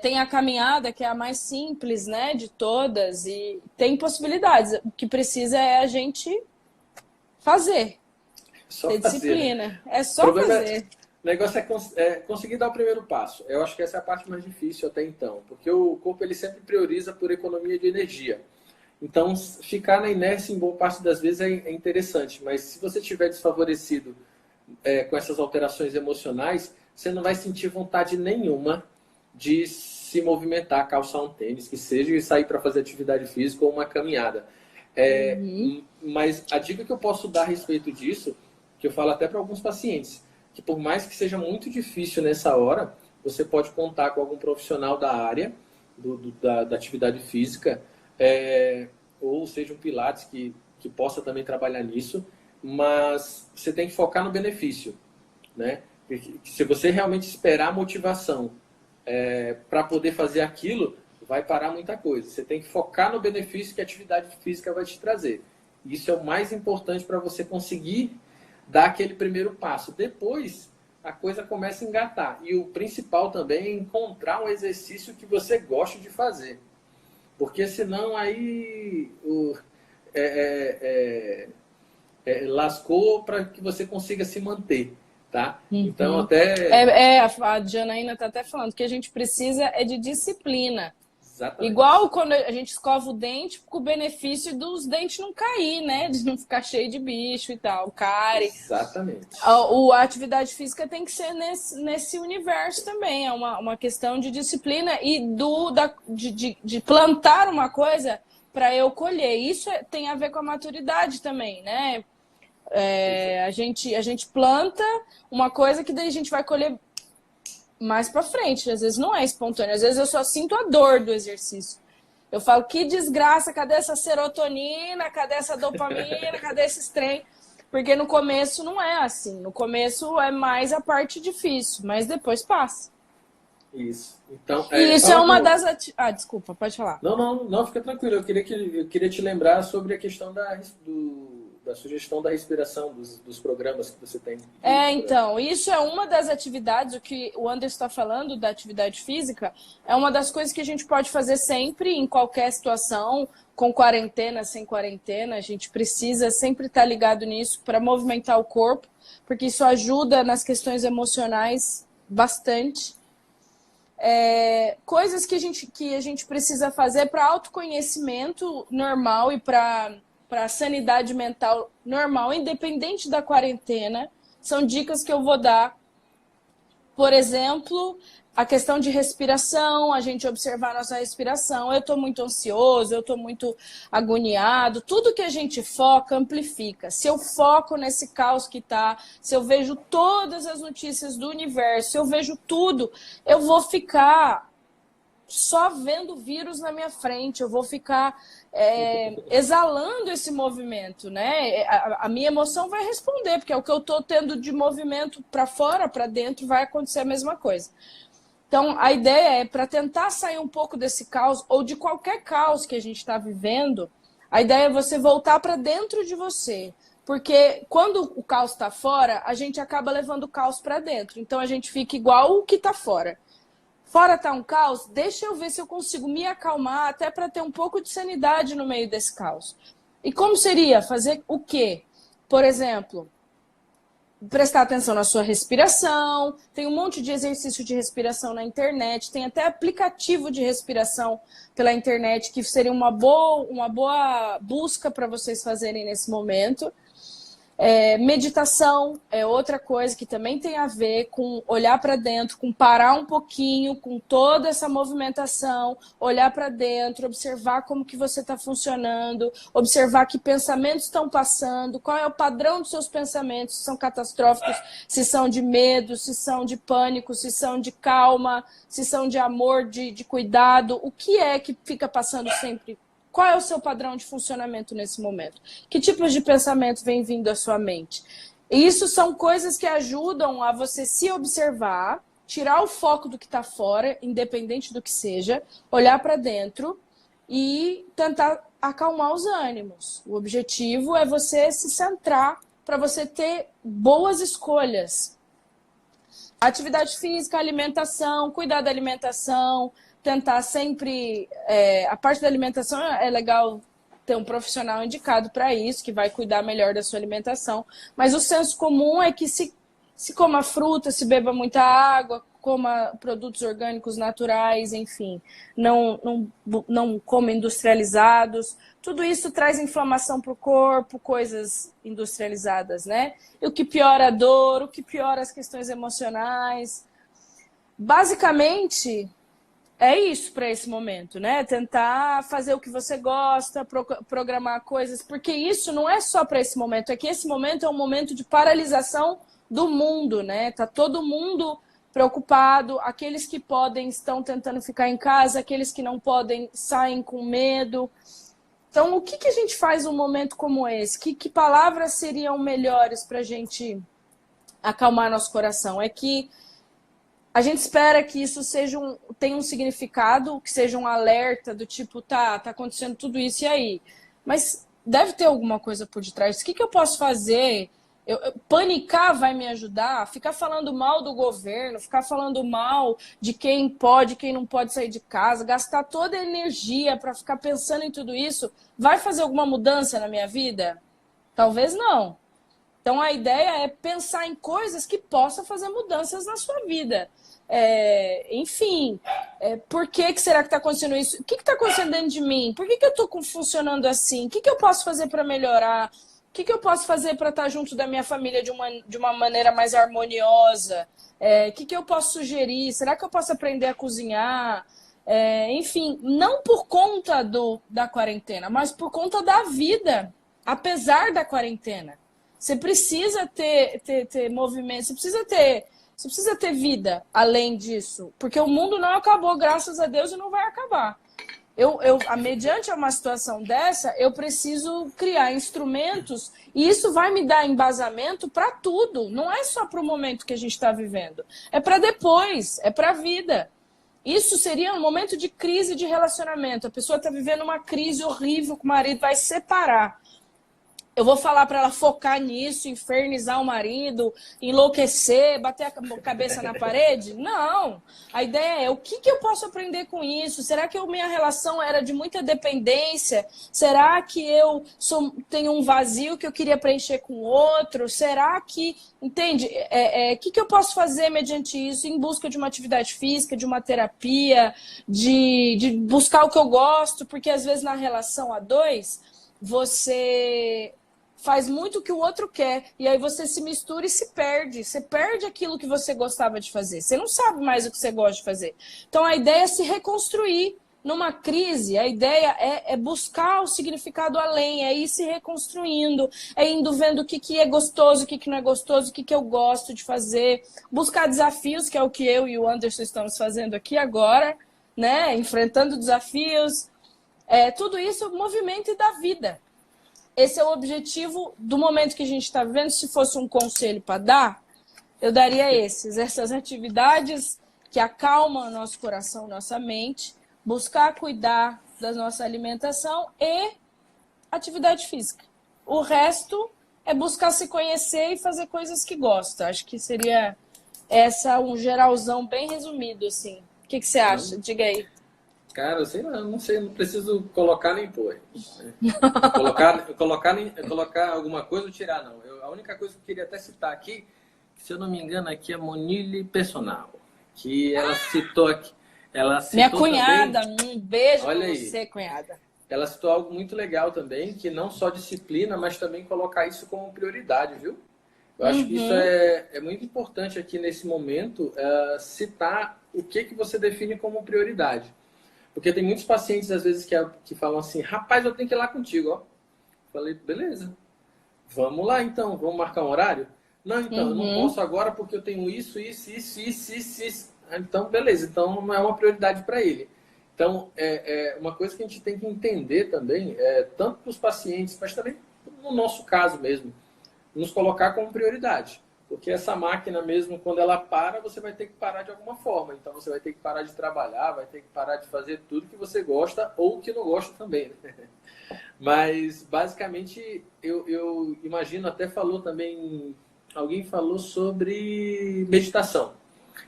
Tem a caminhada, que é a mais simples, né, de todas, e tem possibilidades. O que precisa é a gente fazer, Só ter fazer, disciplina. né? É só fazer. O negócio é conseguir dar o primeiro passo. Eu acho que essa é a parte mais difícil até então, porque o corpo ele sempre prioriza por economia de energia. Então, ficar na inércia em boa parte das vezes é interessante, mas se você estiver desfavorecido com essas alterações emocionais, você não vai sentir vontade nenhuma de se movimentar, calçar um tênis, que seja, e sair para fazer atividade física ou uma caminhada. Mas a dica que eu posso dar a respeito disso, que eu falo até para alguns pacientes, que por mais que seja muito difícil nessa hora, você pode contar com algum profissional da área da atividade física, ou seja, um Pilates que possa também trabalhar nisso, mas você tem que focar no benefício, né? Se você realmente esperar a motivação para poder fazer aquilo, vai parar muita coisa. Você tem que focar no benefício que a atividade física vai te trazer. Isso é o mais importante para você conseguir dar aquele primeiro passo. Depois, a coisa começa a engatar. E o principal também é encontrar um exercício que você goste de fazer. Porque senão aí lascou para que você consiga se manter. Tá? Então, até... A Janaína está até falando que a gente precisa de disciplina. Exatamente. Igual quando a gente escova o dente, com o benefício dos dentes não cair, né? De não ficar cheio de bicho e tal, cárie. Exatamente. A atividade física tem que ser nesse universo também. É uma questão de disciplina e de plantar uma coisa para eu colher. Isso tem a ver com a maturidade também, né? A gente planta uma coisa que daí a gente vai colher mais pra frente. Às vezes não é espontâneo, às vezes eu só sinto a dor do exercício. Eu falo, que desgraça, cadê essa serotonina, cadê essa dopamina, cadê esses trem? Porque no começo não é assim. No começo é mais a parte difícil, mas depois passa. Isso. Então, e isso é uma das... desculpa, pode falar. Não, fica tranquilo. Eu queria te lembrar sobre a questão da sugestão da respiração, dos programas que você tem. Então, isso é uma das atividades, o que o Anderson está falando da atividade física, é uma das coisas que a gente pode fazer sempre, em qualquer situação, com quarentena, sem quarentena. A gente precisa sempre estar ligado nisso para movimentar o corpo, porque isso ajuda nas questões emocionais bastante. Coisas que a gente precisa fazer para autoconhecimento normal e para sanidade mental normal, independente da quarentena, são dicas que eu vou dar. Por exemplo, a questão de respiração, a gente observar a nossa respiração. Eu estou muito ansioso, eu estou muito agoniado. Tudo que a gente foca, amplifica. Se eu foco nesse caos que está, se eu vejo todas as notícias do universo, se eu vejo tudo, eu vou ficar só vendo vírus na minha frente, eu vou ficar exalando esse movimento, né? A minha emoção vai responder, porque é o que eu estou tendo de movimento para fora, para dentro, vai acontecer a mesma coisa. Então, a ideia é, para tentar sair um pouco desse caos, ou de qualquer caos que a gente está vivendo, a ideia é você voltar para dentro de você. Porque quando o caos está fora, a gente acaba levando o caos para dentro. Então, a gente fica igual o que está fora. Fora está um caos, deixa eu ver se eu consigo me acalmar, até para ter um pouco de sanidade no meio desse caos. E como seria? Fazer o quê? Por exemplo, prestar atenção na sua respiração. Tem um monte de exercício de respiração na internet, tem até aplicativo de respiração pela internet, que seria uma boa busca para vocês fazerem nesse momento. Meditação é outra coisa que também tem a ver com olhar para dentro, com parar um pouquinho, com toda essa movimentação, olhar para dentro, observar como que você está funcionando, observar que pensamentos estão passando, qual é o padrão dos seus pensamentos, se são catastróficos, se são de medo, se são de pânico, se são de calma, se são de amor, de cuidado, o que é que fica passando sempre? Qual é o seu padrão de funcionamento nesse momento? Que tipos de pensamento vem vindo à sua mente? E isso são coisas que ajudam a você se observar, tirar o foco do que está fora, independente do que seja, olhar para dentro e tentar acalmar os ânimos. O objetivo é você se centrar para você ter boas escolhas. Atividade física, alimentação, cuidar da alimentação, tentar sempre... a parte da alimentação é legal ter um profissional indicado para isso, que vai cuidar melhor da sua alimentação. Mas o senso comum é que se coma fruta, se beba muita água, coma produtos orgânicos naturais, enfim. Não coma industrializados. Tudo isso traz inflamação para o corpo, coisas industrializadas, né? E o que piora a dor, o que piora as questões emocionais. Basicamente... é isso para esse momento, né? Tentar fazer o que você gosta, programar coisas, porque isso não é só para esse momento, é que esse momento é um momento de paralisação do mundo, né? Tá todo mundo preocupado, aqueles que podem estão tentando ficar em casa, aqueles que não podem saem com medo. Então, o que a gente faz num momento como esse? Que palavras seriam melhores para a gente acalmar nosso coração? É que a gente espera que isso tenha um significado, que seja um alerta do tipo, tá acontecendo tudo isso, e aí? Mas deve ter alguma coisa por detrás. O que eu posso fazer? Panicar vai me ajudar? Ficar falando mal do governo, ficar falando mal de quem pode, quem não pode sair de casa, gastar toda a energia para ficar pensando em tudo isso, vai fazer alguma mudança na minha vida? Talvez não. Então, a ideia é pensar em coisas que possam fazer mudanças na sua vida. Enfim, por que será que está acontecendo isso? O que está acontecendo dentro de mim? Por que eu estou funcionando assim? O que eu posso fazer para melhorar? O que eu posso fazer para estar junto da minha família de uma maneira mais harmoniosa? O que eu posso sugerir? Será que eu posso aprender a cozinhar? Enfim, não por conta da quarentena, mas por conta da vida, apesar da quarentena. Você precisa ter movimento, você precisa ter vida além disso, porque o mundo não acabou, graças a Deus, e não vai acabar. Mediante uma situação dessa, eu preciso criar instrumentos e isso vai me dar embasamento para tudo. Não é só para o momento que a gente está vivendo, é para depois, é para a vida. Isso seria um momento de crise de relacionamento. A pessoa está vivendo uma crise horrível com o marido, vai se separar. Eu vou falar para ela focar nisso, infernizar o marido, enlouquecer, bater a cabeça na parede? Não. A ideia é o que eu posso aprender com isso? Será que minha relação era de muita dependência? Será que eu tenho um vazio que eu queria preencher com outro? Será que... Entende? O que eu posso fazer mediante isso em busca de uma atividade física, de uma terapia, de buscar o que eu gosto? Porque às vezes na relação a dois, você... faz muito o que o outro quer, e aí você se mistura e se perde. Você perde aquilo que você gostava de fazer. Você não sabe mais o que você gosta de fazer. Então a ideia é se reconstruir. Numa crise, a ideia é buscar o significado além, é ir se reconstruindo, é indo vendo o que é gostoso, o que não é gostoso, o que eu gosto de fazer. Buscar desafios, que é o que eu e o Anderson estamos fazendo aqui agora, né? Enfrentando desafios. Tudo isso é o movimento da vida. Esse é o objetivo do momento que a gente está vivendo. Se fosse um conselho para dar, eu daria essas atividades que acalmam nosso coração, nossa mente, buscar cuidar da nossa alimentação e atividade física. O resto é buscar se conhecer e fazer coisas que gosta. Acho que seria um geralzão bem resumido, assim. O que você acha? Diga aí. Cara, eu sei lá, não sei, não preciso colocar nem pôr. Colocar alguma coisa ou tirar, não. A única coisa que eu queria até citar aqui, se eu não me engano, aqui é Monile Personal, que ela citou aqui. Minha cunhada, também, um beijo olha pra aí, você, cunhada. Ela citou algo muito legal também, que não só disciplina, mas também colocar isso como prioridade, viu? Eu acho que isso é muito importante aqui nesse momento, citar o que você define como prioridade. Porque tem muitos pacientes, às vezes, que falam assim, rapaz, eu tenho que ir lá contigo, ó. Falei, beleza, vamos lá então, vamos marcar um horário? Não, então, eu não posso agora porque eu tenho isso. Então, beleza, então não é uma prioridade para ele. Então, uma coisa que a gente tem que entender também, tanto para os pacientes, mas também no nosso caso mesmo, nos colocar como prioridade. Porque essa máquina mesmo, quando ela para, você vai ter que parar de alguma forma. Então, você vai ter que parar de trabalhar, vai ter que parar de fazer tudo que você gosta ou que não gosta também, né? Mas, basicamente, eu imagino, até falou também, alguém falou sobre meditação.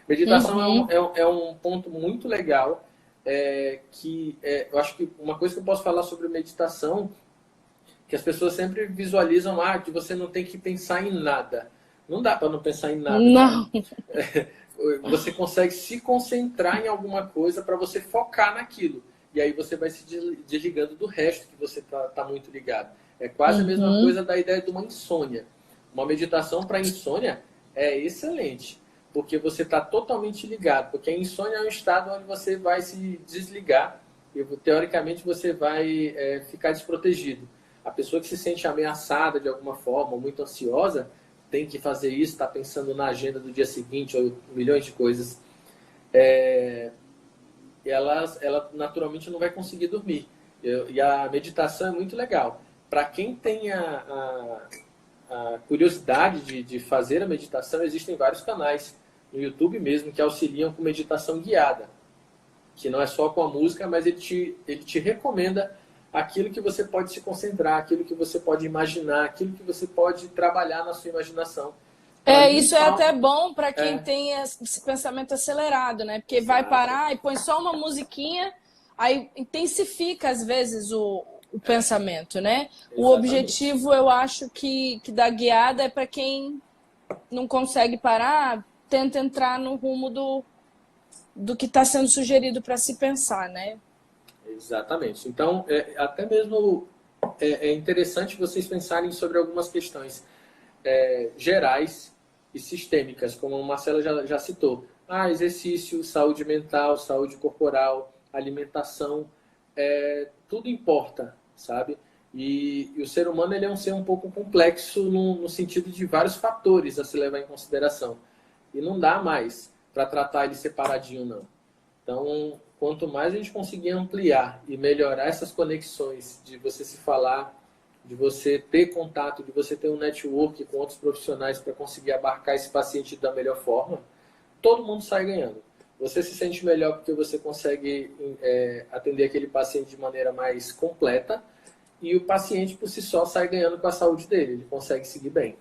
Meditação é um ponto muito legal, eu acho que uma coisa que eu posso falar sobre meditação, que as pessoas sempre visualizam, que você não tem que pensar em nada. Não dá para não pensar em nada. Não. Você consegue se concentrar em alguma coisa para você focar naquilo. E aí você vai se desligando do resto que você tá muito ligado. É quase a mesma coisa da ideia de uma insônia. Uma meditação para insônia é excelente, porque você está totalmente ligado. Porque a insônia é um estado onde você vai se desligar e, teoricamente, você vai ficar desprotegido. A pessoa que se sente ameaçada de alguma forma, muito ansiosa, tem que fazer isso, está pensando na agenda do dia seguinte, ou milhões de coisas. Ela naturalmente não vai conseguir dormir. E a meditação é muito legal. Para quem tem a curiosidade de fazer a meditação, existem vários canais no YouTube mesmo que auxiliam com meditação guiada. Que não é só com a música, mas ele te recomenda aquilo que você pode se concentrar, aquilo que você pode imaginar, aquilo que você pode trabalhar na sua imaginação. Isso é até bom para quem tem esse pensamento acelerado, né? Porque vai parar e põe só uma musiquinha, aí intensifica às vezes o pensamento, né? Exatamente. O objetivo, eu acho que da guiada é para quem não consegue parar, tenta entrar no rumo do que está sendo sugerido para se pensar, né? Exatamente. Então, até mesmo é interessante vocês pensarem sobre algumas questões gerais e sistêmicas, como a Marcela já citou. Exercício, saúde mental, saúde corporal, alimentação, tudo importa, sabe? E o ser humano ele é um ser um pouco complexo no sentido de vários fatores a se levar em consideração. E não dá mais para tratar ele separadinho, não. Então, quanto mais a gente conseguir ampliar e melhorar essas conexões de você se falar, de você ter contato, de você ter um network com outros profissionais para conseguir abarcar esse paciente da melhor forma, todo mundo sai ganhando. Você se sente melhor porque você consegue atender aquele paciente de maneira mais completa e o paciente por si só sai ganhando com a saúde dele, ele consegue seguir bem.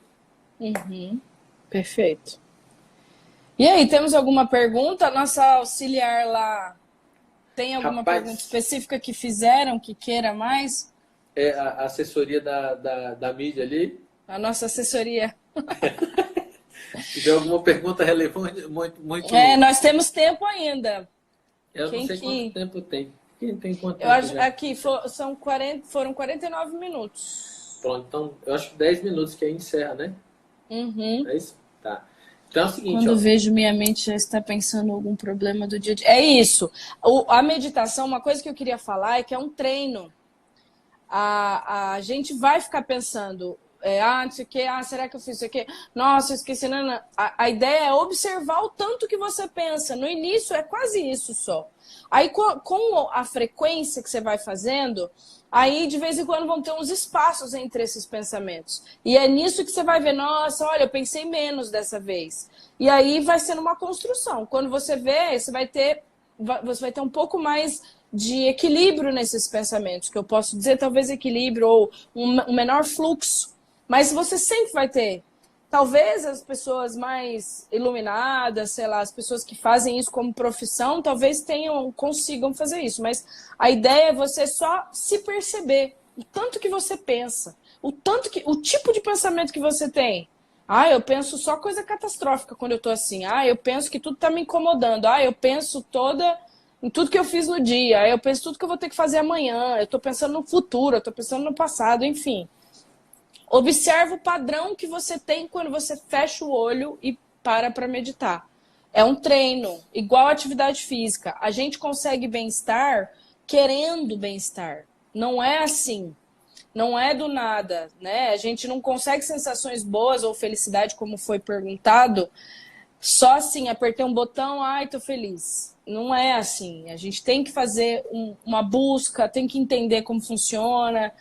Perfeito. E aí, temos alguma pergunta? A nossa auxiliar lá tem alguma pergunta específica que fizeram, que queira mais? A assessoria da mídia ali. A nossa assessoria. Se tiver alguma pergunta relevante, muito... nós temos tempo ainda. Eu não sei quanto tempo tem. Quem tem quanto tempo? Eu acho aqui foram 49 minutos. Pronto, então eu acho que 10 minutos que aí encerra, né? É isso? Tá. Então é o seguinte, quando vejo minha mente já está pensando em algum problema do dia a dia. É isso. A meditação, uma coisa que eu queria falar é que é um treino. A gente vai ficar pensando não sei o quê, será que eu fiz isso aqui? Nossa, eu esqueci. Não, não. A ideia é observar o tanto que você pensa. No início é quase isso só. Aí com a frequência que você vai fazendo, aí de vez em quando vão ter uns espaços entre esses pensamentos. E é nisso que você vai ver, nossa, olha, eu pensei menos dessa vez. E aí vai sendo uma construção. Quando você vê, você vai ter um pouco mais de equilíbrio nesses pensamentos, que eu posso dizer talvez equilíbrio ou um menor fluxo, mas você sempre vai ter. Talvez as pessoas mais iluminadas, sei lá, as pessoas que fazem isso como profissão, talvez consigam fazer isso, mas a ideia é você só se perceber o tanto que você pensa, o tipo de pensamento que você tem. Eu penso só coisa catastrófica quando eu tô assim. Eu penso que tudo tá me incomodando. Eu penso em tudo que eu fiz no dia. Eu penso tudo que eu vou ter que fazer amanhã. Eu tô pensando no futuro, eu tô pensando no passado, enfim. Observa o padrão que você tem quando você fecha o olho e para meditar. É um treino, igual a atividade física. A gente consegue bem-estar querendo bem-estar. Não é assim. Não é do nada, né? A gente não consegue sensações boas ou felicidade, como foi perguntado, só assim, apertei um botão, tô feliz. Não é assim. A gente tem que fazer uma busca, tem que entender como funciona,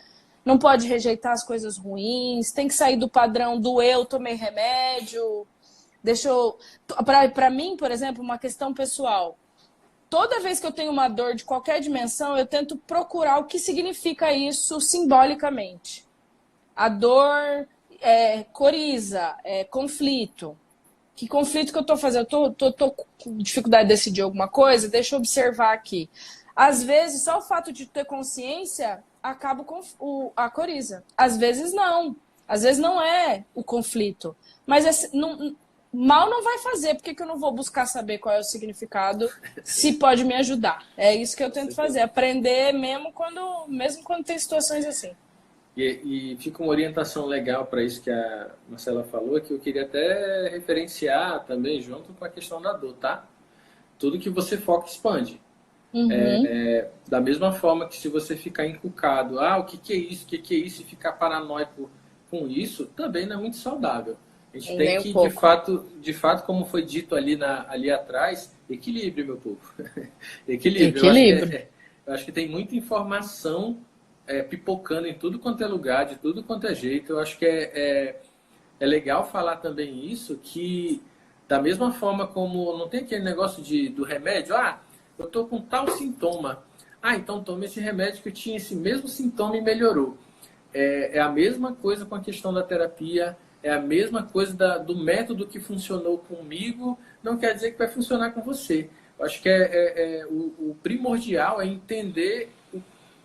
não pode rejeitar as coisas ruins, tem que sair do padrão do eu tomei remédio. Para mim, por exemplo, uma questão pessoal. Toda vez que eu tenho uma dor de qualquer dimensão, eu tento procurar o que significa isso simbolicamente. A dor é coriza, é conflito. Que conflito que eu estou fazendo? Eu tô com dificuldade de decidir alguma coisa? Deixa eu observar aqui. Às vezes, só o fato de ter consciência acaba com a coriza. Às vezes, não. Às vezes, não é o conflito. Mas mal não vai fazer. Por que eu não vou buscar saber qual é o significado se pode me ajudar? É isso que eu tento fazer. Aprender mesmo quando tem situações assim. E fica uma orientação legal para isso que a Marcela falou, que eu queria até referenciar também junto com a questão da dor, tá? Tudo que você foca expande. Da mesma forma que se você ficar encucado, o que é isso, e ficar paranoico com isso, também não é muito saudável. A gente tem que, de fato, como foi dito ali atrás, equilíbrio, meu povo. Equilíbrio. Eu acho que tem muita informação pipocando em tudo quanto é lugar, de tudo quanto é jeito. Eu acho que é legal falar também isso, que da mesma forma como não tem aquele negócio do remédio, eu tô com tal sintoma. Então tome esse remédio que eu tinha esse mesmo sintoma e melhorou. É a mesma coisa com a questão da terapia, é a mesma coisa do método que funcionou comigo, não quer dizer que vai funcionar com você. Eu acho que o primordial é entender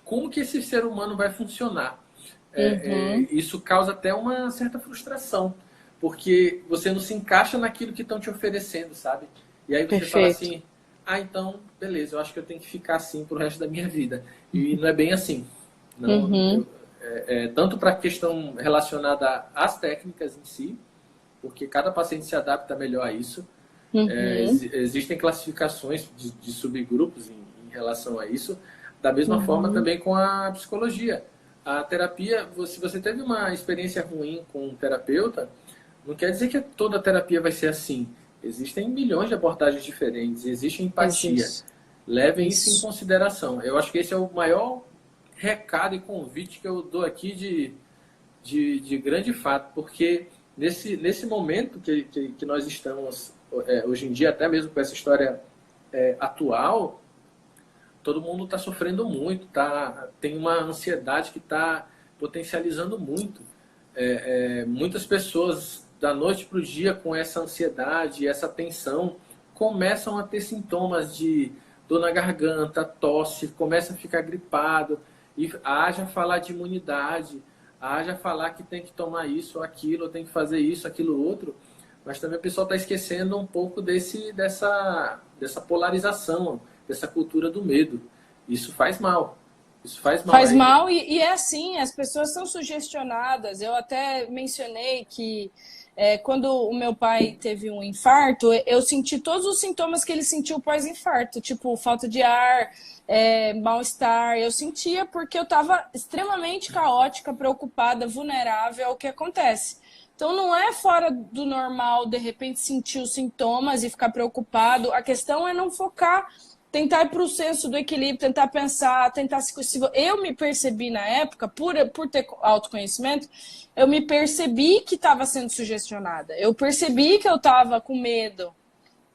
como que esse ser humano vai funcionar. Isso causa até uma certa frustração, porque você não se encaixa naquilo que estão te oferecendo, sabe? E aí você fala assim, então, beleza, eu acho que eu tenho que ficar assim pro resto da minha vida. E não é bem assim. Não, tanto para a questão relacionada às técnicas em si, porque cada paciente se adapta melhor a isso. Existem classificações de subgrupos em relação a isso. Da mesma forma também com a psicologia. A terapia, se você teve uma experiência ruim com um terapeuta, não quer dizer que toda terapia vai ser assim. Existem milhões de abordagens diferentes, existe empatia. Levem isso em consideração. Eu acho que esse é o maior recado e convite que eu dou aqui de grande fato, porque nesse momento que nós estamos, hoje em dia, até mesmo com essa história atual, todo mundo está sofrendo muito, tem uma ansiedade que está potencializando muito. Muitas pessoas, da noite para o dia, com essa ansiedade, essa tensão, começam a ter sintomas de dor na garganta, tosse, começa a ficar gripado, e haja falar de imunidade, haja falar que tem que tomar isso ou aquilo, tem que fazer isso, aquilo outro, mas também o pessoal está esquecendo um pouco dessa polarização, dessa cultura do medo. Isso faz mal. Isso faz mal. Faz mal e é assim, as pessoas são sugestionadas. Eu até mencionei que Quando o meu pai teve um infarto, eu senti todos os sintomas que ele sentiu pós-infarto, tipo falta de ar, mal-estar. Eu sentia porque eu estava extremamente caótica, preocupada, vulnerável ao que acontece. Então não é fora do normal, de repente, sentir os sintomas e ficar preocupado. A questão é não focar, tentar ir para o senso do equilíbrio, tentar pensar, tentar se... Eu me percebi na época, por ter autoconhecimento, eu me percebi que estava sendo sugestionada. Eu percebi que eu estava com medo.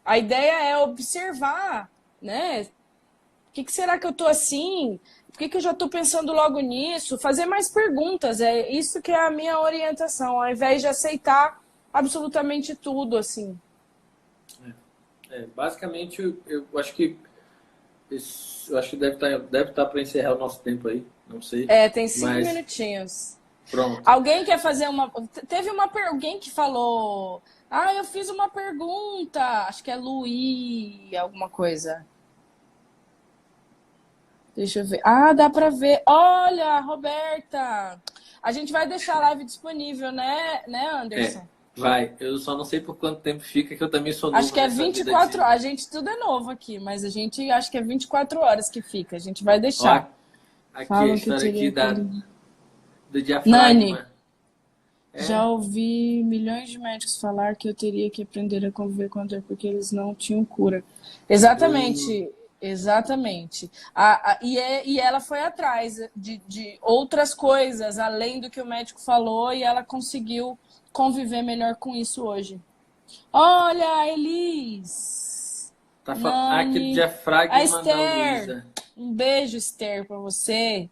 A ideia é observar, né? Por que será que eu estou assim? Por que eu já estou pensando logo nisso? Fazer mais perguntas. É isso que é a minha orientação, ao invés de aceitar absolutamente tudo, assim. Basicamente, eu acho que deve estar para encerrar o nosso tempo aí. Não sei. Tem 5 mas minutinhos. Pronto. Alguém quer fazer uma... Teve alguém que falou... eu fiz uma pergunta. Acho que é Luí, alguma coisa. Deixa eu ver. Dá pra ver. Olha, Roberta. A gente vai deixar a live disponível, né Anderson? Vai. Eu só não sei por quanto tempo fica, que eu também sou novo. Acho que é 24 horas. A gente tudo é novo aqui, mas a gente acho que é 24 horas que fica. A gente vai deixar. Aqui a história aqui do diafragma. Nani, já ouvi milhões de médicos falar que eu teria que aprender a conviver com a dor porque eles não tinham cura. Exatamente. Exatamente. E ela foi atrás de outras coisas, além do que o médico falou, e ela conseguiu conviver melhor com isso hoje. Olha, Elis! Tá aquele diafragma a Esther. Da Luísa. Um beijo, Esther, pra você.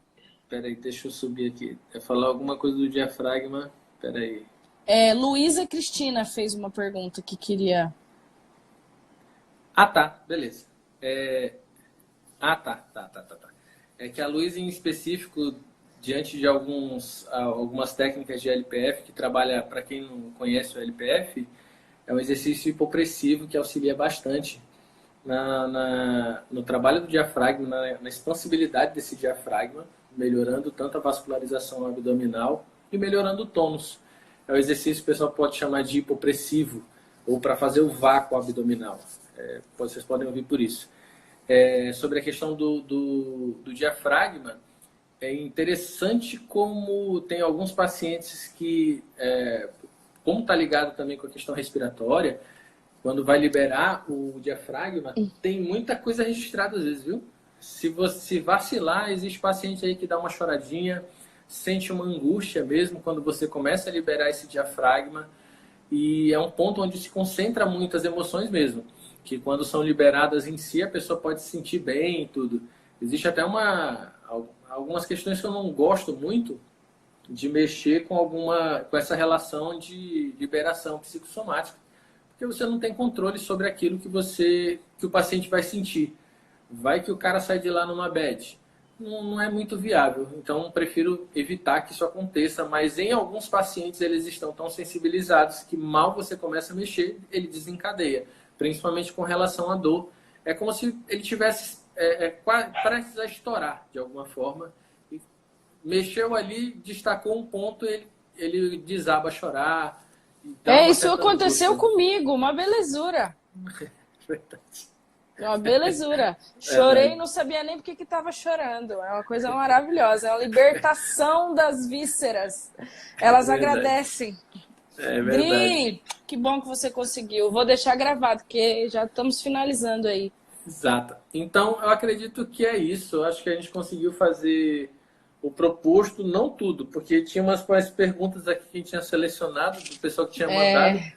Peraí, deixa eu subir aqui. Eu falar alguma coisa do diafragma. Peraí. Luísa Cristina fez uma pergunta que queria... Tá. Beleza. Tá. É que a Luísa, em específico, diante de algumas técnicas de LPF, que trabalha, para quem não conhece o LPF, é um exercício hipopressivo que auxilia bastante no trabalho do diafragma, na expansibilidade desse diafragma, melhorando tanto a vascularização abdominal e melhorando o tônus. É um exercício que o pessoal pode chamar de hipopressivo, ou para fazer o vácuo abdominal. Vocês podem ouvir por isso. Sobre a questão do diafragma, é interessante como tem alguns pacientes que, como está ligado também com a questão respiratória, quando vai liberar o diafragma, tem muita coisa registrada às vezes, viu? Se você vacilar, existe paciente aí que dá uma choradinha, sente uma angústia mesmo quando você começa a liberar esse diafragma, e é um ponto onde se concentra muitas emoções mesmo, que quando são liberadas em si, a pessoa pode se sentir bem e tudo. Existe até algumas questões que eu não gosto muito de mexer com essa relação de liberação psicossomática, porque você não tem controle sobre aquilo que o paciente vai sentir. Vai que o cara sai de lá numa bad. Não é muito viável, então prefiro evitar que isso aconteça, mas em alguns pacientes eles estão tão sensibilizados que mal você começa a mexer, ele desencadeia, principalmente com relação à dor. É como se ele tivesse prestes a estourar de alguma forma, e mexeu ali, destacou um ponto, ele desaba a chorar. Então, isso aconteceu comigo, uma belezura. Verdade. Uma belezura. Chorei e não sabia nem porque que estava chorando. É uma coisa maravilhosa. É uma libertação das vísceras. Elas agradecem. É verdade. Dri, que bom que você conseguiu. Vou deixar gravado, porque já estamos finalizando aí. Exato. Então, eu acredito que é isso. Eu acho que a gente conseguiu fazer o proposto, não tudo, porque tinha umas perguntas aqui que a gente tinha selecionado, do pessoal que tinha mandado.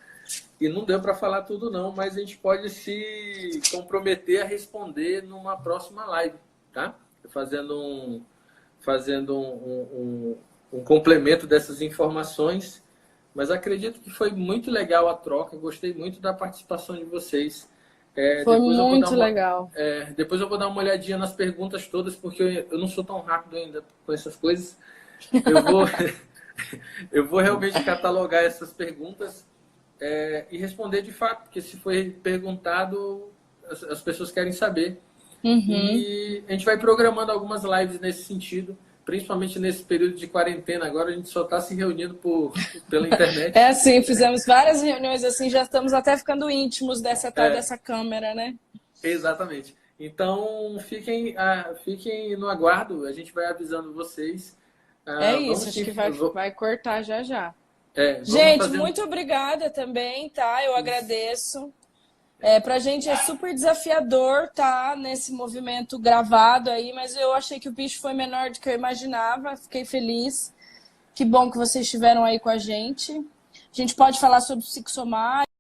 E não deu para falar tudo não, mas a gente pode se comprometer a responder numa próxima live, tá? Fazendo um complemento dessas informações. Mas acredito que foi muito legal a troca, gostei muito da participação de vocês. Foi muito legal. Depois eu vou dar uma olhadinha nas perguntas todas, porque eu não sou tão rápido ainda com essas coisas. Eu vou realmente catalogar essas perguntas. E responder de fato, porque se foi perguntado, as pessoas querem saber. E a gente vai programando algumas lives nesse sentido, principalmente nesse período de quarentena. Agora a gente só está se reunindo pela internet. É assim, fizemos várias reuniões assim, já estamos até ficando íntimos dessa tal dessa câmera, né? Exatamente. Então, fiquem no aguardo, a gente vai avisando vocês. É isso, Vamos acho sim, que vai cortar já já. vamos Gente, fazer muito obrigada também, tá? Eu agradeço. Pra gente é super desafiador, tá? Nesse movimento gravado aí, mas eu achei que o bicho foi menor do que eu imaginava. Fiquei feliz. Que bom que vocês estiveram aí com a gente. A gente pode falar sobre psicossomática.